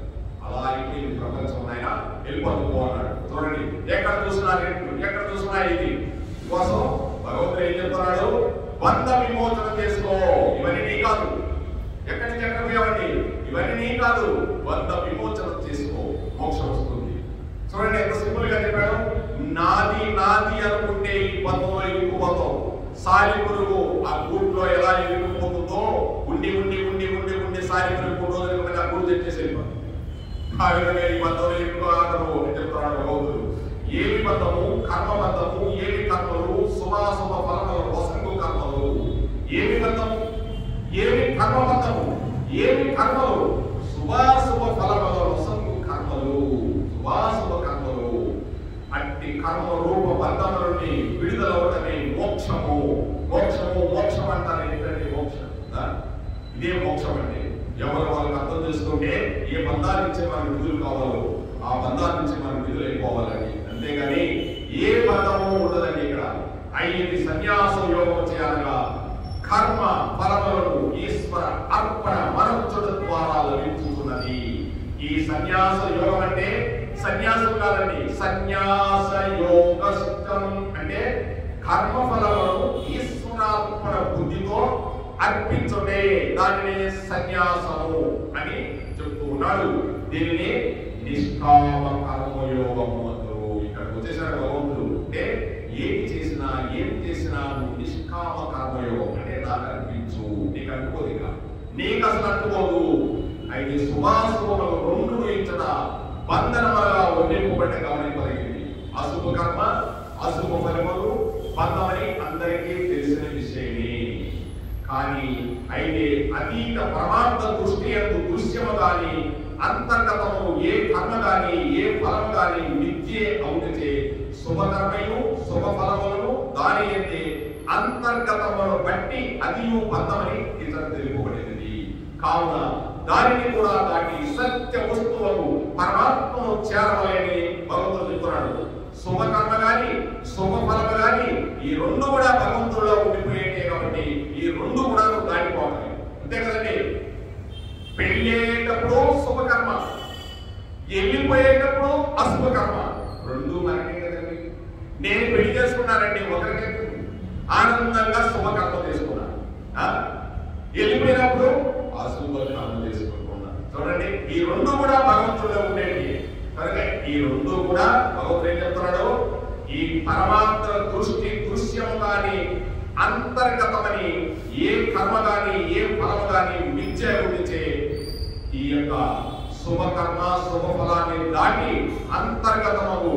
అలా అయిపోయింది ప్రపంచం. ఆయన వెళ్ళిపోతూ అన్నాడు. చూడండి, ఎక్కడ చూసినా రేట్లు, ఎక్కడ చూసినా ఇది కోసం భగవంతుడు ఏం చెప్తున్నాడు? బంధ విమోచన చేసుకో. ఇవన్నీ నీ కాదు. ఎక్కడి నుంచి ఎక్కడ పోయావండి? ఇవన్నీ నీ కాదు. బంధ విమోచన చేసుకో, మోక్షం వస్తుంది. చూడండి ఎంత సింపుల్ గా చెప్పాడు. నాది నాది అనుకుంటే ఈ బంధంలో ఇరుక్కుపోతాం. సాలి పురుగు ఆ గూట్లో ఎలా ఇరుక్కుపోతుందో ఉండి ఉండి ఉండి ఉండి ఉండి సాలి పురుగు రోజులు ఆ గూడు తెచ్చేసేది. ఆ విధంగా ఈ బంధంలో ఇరుక్కోగలరు అని చెప్తున్నాడు భగవంతుడు. ఏమి బంధము? కర్మ బంధము. ఏమి కర్మలు? శుభాశుభ ఫలముల వసంగు కర్మలు. ఏమి బంధము? ఏమి కర్మ బంధము? ఏమి కర్మలు? శుభాశుభ ఫలముల వసంగు కర్మలు. శుభాశుభ కర్మలు. అట్టి కర్మ రూప బంధముల నుండి విడుదలవటమే మోక్షము. మోక్షము మోక్షం అంటారు. ఏంటంటే మోక్షం, ఇదే మోక్షం అంటే. ఎవరు వాళ్ళకి అర్థం చేసుకుంటే ఏ బంధాల నుంచి మనకు విడుదల కావాలో ఆ బంధాల నుంచి మనం విడుదలైపోవాలని. అంతేగాని ఏ బంధము ఉండదండి ఇక్కడ. ఐది సన్యాస యోగం చేయాలగా కర్మ ఫలములను ఈశ్వర అర్పణ మనస్సుల ద్వారా లభించుతున్నది. ఈ సన్యాస యోగం అంటే సన్యాసం కాదండి, సన్యాస యోగ సిద్ధం అంటే కర్మ ఫలములను ఈశ్వరార్పణ బుద్ధితో అర్పించుటే దానిని సన్యాసము అని చెప్తూ ఉన్నాడు. దీనిని నిష్కామ కర్మయోగము అంటారు. ఇక్కడికి వచ్చేసాడు భగవంతుడు. అంటే ఏం చేసినా నువ్వు నిష్కామ కర్మయోగం అంటే దాన్ని అర్పించు. నీకు అనుకోదు, ఇక నీకు అసలు అనుకోదు. అయితే శుభాశుభములు రెండు ఇచ్చట బంధనముగా వదిలింపబడ్డ గమనింపదగింది. అశుభ కర్మ అశుభ ఫలములు బంధమని అందరికీ తెలిసిన విషయమే. కానీ అయితే అతీత పరమార్థ దృష్టి యందు దృశ్యము గాని అంతర్గతము ఏ కర్మ గాని ఏ ఫలం గాని నిత్యే అవుతే శుభకర్మయు శుభ ఫలములను దాని ఎందే అంతర్గతమును బట్టి అదియు బంధమని ఇతరు తెలుపబడినది. కావున దానిని కూడా దాటి సత్య వస్తువులకు పరమాత్మను చేరవలని భగవంతుడు చెప్తున్నాడు. శుభకర్మ గాని శుభ ఫలము గాని ఈ రెండు కూడా భగవంతుడిలో ఉండిపోయేటే కాబట్టి ఈ రెండు కూడా దాటిపోవాలి. అంతే కదండి. పెళ్ళేటప్పుడు శుభకర్మ, వెళ్ళిపోయేటప్పుడు అశుభకర్మ, రెండు మనకే కదండి. నేను పెళ్లి చేసుకున్నానండి, ఒకరికి ఆనందంగా శుభకర్మ చేసుకున్నాను, వెళ్ళిపోయినప్పుడు అశుభకర్మ చేసుకుంటున్నాను. చూడండి, ఈ రెండు కూడా భగవంతుడిలో ఉండేవి. కనుక ఈ రెండు కూడా భగవంతుడు ఏం చెప్తున్నాడు, ఈ పరమాత్మ దృష్టి దృశ్యం కానీ అంతర్గతమని ఏ కర్మ గాని ఏ ఫలం గాని మిథ్య గురించే ఈ యొక్క శుభకర్మ శుభ ఫలాన్ని దాటి అంతర్గతము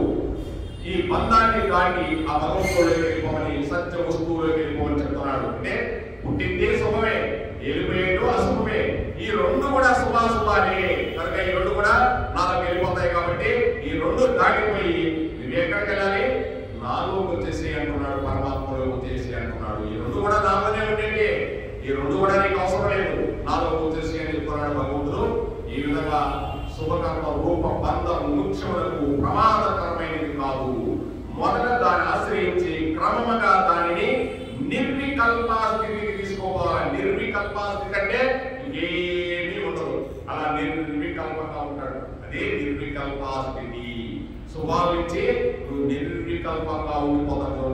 ఈ బంధాన్ని దాటి ఆ భగవంతుడికి వెళ్ళిపోమని సత్య వస్తువులోకి వెళ్ళిపోమని చెప్తున్నాడు. అంటే పుట్టిందే శుభమే, వెళ్ళిపోయేటు అశుభమే. ఈ రెండు కూడా శుభాశుభాలే. కనుక ఈ రెండు కూడా నాలోకి వెళ్ళిపోతాయి. కాబట్టి ఈ రెండు దాటిపోయి నువ్వు ఎక్కడికి వెళ్ళాలి, నాలోకి వచ్చేసి అంటున్నాడు, పరమాత్మలోకి వచ్చేసి అంటున్నాడు. ఈ రెండు కూడా నాలోనే ఉండేవి, ఈ రెండు కూడా నీకు అవసరం లేదు, నాలోకి వచ్చేసి అని చెప్తున్నాడు భగవంతుడు. ఈ విధంగా శుభకర్మ రూప బంధ ముఖ్యములకు ప్రమాదకరమైనది కాదు. మొదట దాన్ని ఆశ్రయించి క్రమముగా దానిని నిర్వికల్ప స్థితికి తీసుకోవాలి. నిర్వికల్ప స్థితి అంటే ఇంకేమీ ఉండదు, అలా నిర్వికల్పంగా ఉంటాడు. అదే నిర్వికల్ప స్థితి. స్వభావం ఇచ్చి నువ్వు నిర్వికల్పంగా ఉండిపోతాడు.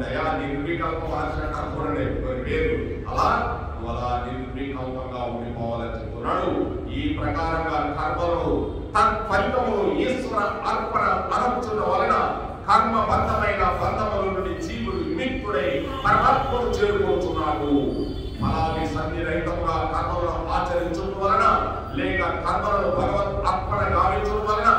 నిర్వికల్పం అంటారు చూడండి పేరు, అలా నువ్వు అలా నిర్వికల్పంగా ఉండిపోవాలని చెప్తున్నాడు. ఈ ప్రకారంగా కర్మలు తత్ఫలితములు ఈశ్వర అర్పణ అనర్చుట వలన కర్మబద్ధమైన బంధముల నుండి జీవుడు విముక్తుడై పరమాత్మను చేరుకోతున్నాడు. అలాగే సన్నిరహితముగా కర్మలను ఆచరించడం వలన లేక కర్మలను భగవత్ అర్పణ గావించడం వలన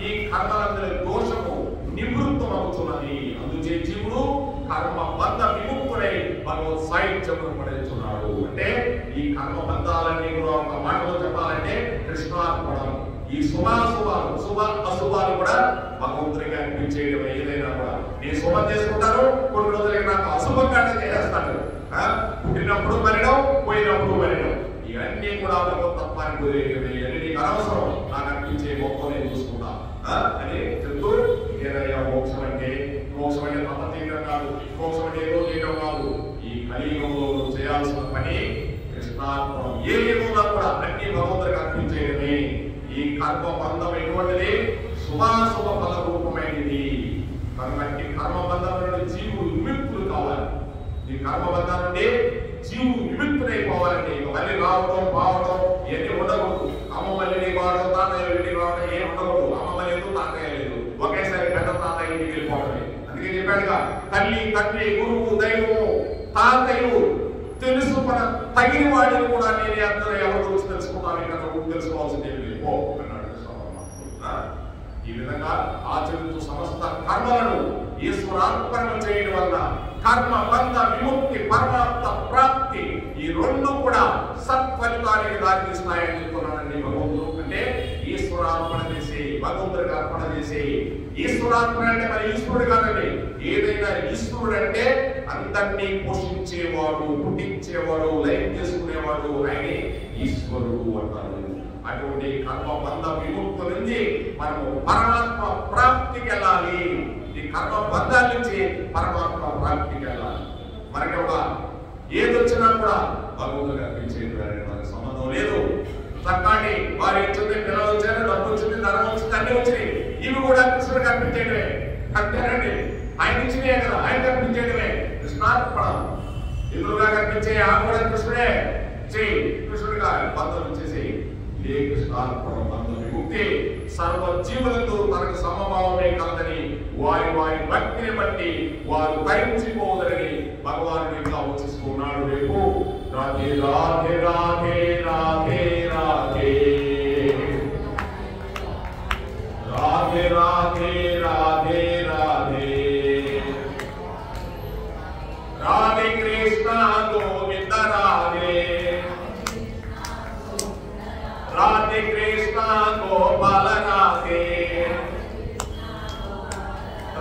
ఈ కర్మలందరి దోషము నివృత్తమవుతున్నది. అందుచే జీవుడు కర్మ బంధ విముక్తుడై భగవత్ సాహిత్యమును పడుతున్నాడు. అంటే ఈ కర్మ బంధాలన్నీ కూడా ఒక మాటలో చెప్పాలంటే కృష్ణార్పణం. ఈ శుభాశుభాలు శుభ అశుభాలు కూడా భగవంతుడిగా అనిపించేయడం. ఏదైనా కూడా నేను శుభం చేసుకుంటాను, కొన్ని రోజులకి నాకు అశుభంగానే చేస్తాను. పుట్టినప్పుడు మరణం, పోయినప్పుడు మరణం, ఇవన్నీ కూడా భగవతత్వానికి కుదిరేయడమే. ఇవన్నీ నీకు అనవసరం, నాకు అనిపించే గొప్ప నేను చూసుకుంటా అని చెప్తూ ఏదైనా మోక్షం అంటే తప్ప తీయడం కాదు, మోక్షం అంటే ఏదో చేయడం కాదు. ఈ కలియుగంలో చేయాల్సిన పని కృష్ణార్పణం. ఏ యుగంలో కూడా అన్ని భగవంతుడికి అర్పించేయడమే. ఈ కర్మ బంధం ఎటువంటిది, శుభాశుభ ఫల రూపమైనది. కాబట్టి కర్మబంధం నుండి జీవుడు విముక్తులు కావాలి. ఈ కర్మబంధం నుండి జీవుడు విముక్తుడైపోవాలంటే ఇక మళ్ళీ రావడం పోవడం ఇవన్నీ ఉండకూడదు. అమ్మ మళ్ళీ వాడడం, తాతయ్య ఇంటికి రావడం ఏం ఉండకూడదు. అమ్మ లేదు, తాతయ్య లేదు, ఒకేసారి పెద్ద తాతయ్య ఇంటికి వెళ్ళిపోవడమే. అందుకే చెప్పాడుగా, తల్లి తండ్రి గురువు దైవము తాతయ్య తెలుసు మన తగిన వాడిని కూడా నేనే అందరూ ఎవరు గురించి తెలుసుకుంటాను, ఇంకా తెలుసుకోవాల్సింది ఏమి పో అన్నాడు. ఈ విధంగా ఆచరించు సమస్త కర్మలను ఈశ్వరార్పణ చేయడం వల్ల కర్మ బంధ విముక్తి పరమాత్మ ప్రాప్తి ఈ రెండు కూడా సత్ఫలితానికి దారితీస్తాయని చెప్తున్నాడండి భగవంతుడు. అంటే ఈశ్వరార్పణ చేసి భగవంతుడికి అర్పణ చేసి, ఈశ్వరార్పణ అంటే మరి ఈశ్వరుడు కాదండి, ఏదైనా ఈశ్వరుడు అంటే అందరినీ పోషించేవాడు, పుట్టించేవాడు, లయం చేసుకునేవాడు, ఆయనే ఈశ్వరుడు అంటారు. అటువంటి కర్మ బంధ విముక్తి నుంచి మనము పరమాత్మ ప్రాప్తికి వెళ్ళాలి. ఈ కర్మ బంధాల నుంచి పరమాత్మ ప్రాప్తికి వెళ్ళాలి. మనకి ఒక ఏది వచ్చినా కూడా భగవంతుడు అర్పించేది మనకి సంబంధం లేదు. చక్కటి వారి వచ్చింది, పిల్లలు వచ్చారు, డబ్బు వచ్చింది, ధనం వచ్చింది, అన్ని వచ్చినాయి, ఇవి కూడా కృష్ణుడికి అర్పించేయడమే. అంతేనండి, ఆయన ఇచ్చినాయే కదా, ఆయనకి అర్పించేయడమే కృష్ణార్పణ. ఎదురుగా కనిపించే ఆ కూడా కృష్ణుడే చెయ్యి, కృష్ణుడిగా బంధం ఇచ్చేసి ఇదే కృష్ణార్పణ బంధం విముక్తి. సర్వ జీవులతో తనకు సమభావమే కలదని వారి వారి భక్తిని బట్టి వారు తరించిపోదని భగవానుడు ఇంకా వచ్చిస్తున్నాడు. రేపు రాధే రాధే రాధే రాధే రాధే రాధే రాధే రాధే రాధే రాధే కృష్ణ గోవింద రాధే రాధే కృష్ణ గోపాల రాధే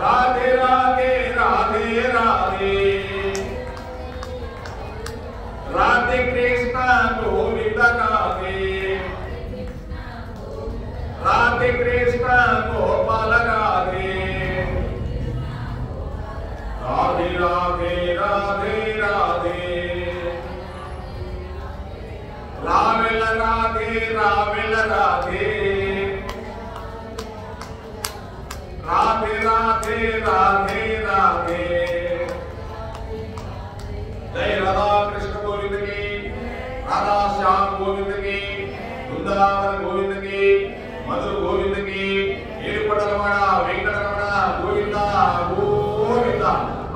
రాధే రాధే రాధే రాధే రాధే కృష్ణ గోవింద రాధే రాధే కృష్ణ గోపాల రాధే రాధే రాధే రాధే రాధే రావెల రాధే రావెల రాధే రాధే రాధే రాధే రాధే జయ రాధా కృష్ణ గోవింద की, राधा श्याम गोविंद की, वृंदावन गोविंद की, मधुर गोविंद की, ఏడుపడలవాడ వెంకటరమణ గోవింద గోవింద,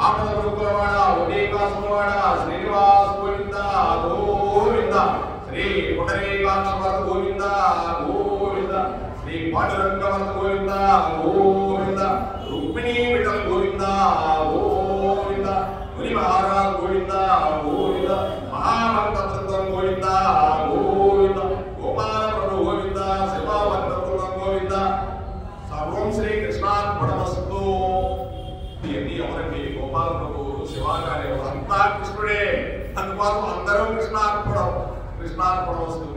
ఆపద గురుకులవాడ ఉదయకాసులవాడ శ్రీనివాస్ గోవింద గోవింద, శ్రీ పుండరీకాక్షవర గోవింద గోవింద, శ్రీ పాండురంగవర గోవింద గోవింద, రుక్మిణీ విఠల గోవింద గోవింద, ముని మహారాజ్ గోవింద గోవింద, మహాభక్త బృందం గోవింద గోవింద, గోపాల ప్రభు గోవింద, శివభక్త బృందం గోవింద, సర్వం శ్రీ కృష్ణార్పణమస్తు. ఇవన్నీ ఎవరండి? గోపాల ప్రభు, శివాచార్య, అంతా కృష్ణుడే. అందుకోసం అందరూ కృష్ణార్పణం కృష్ణార్పణమస్తు.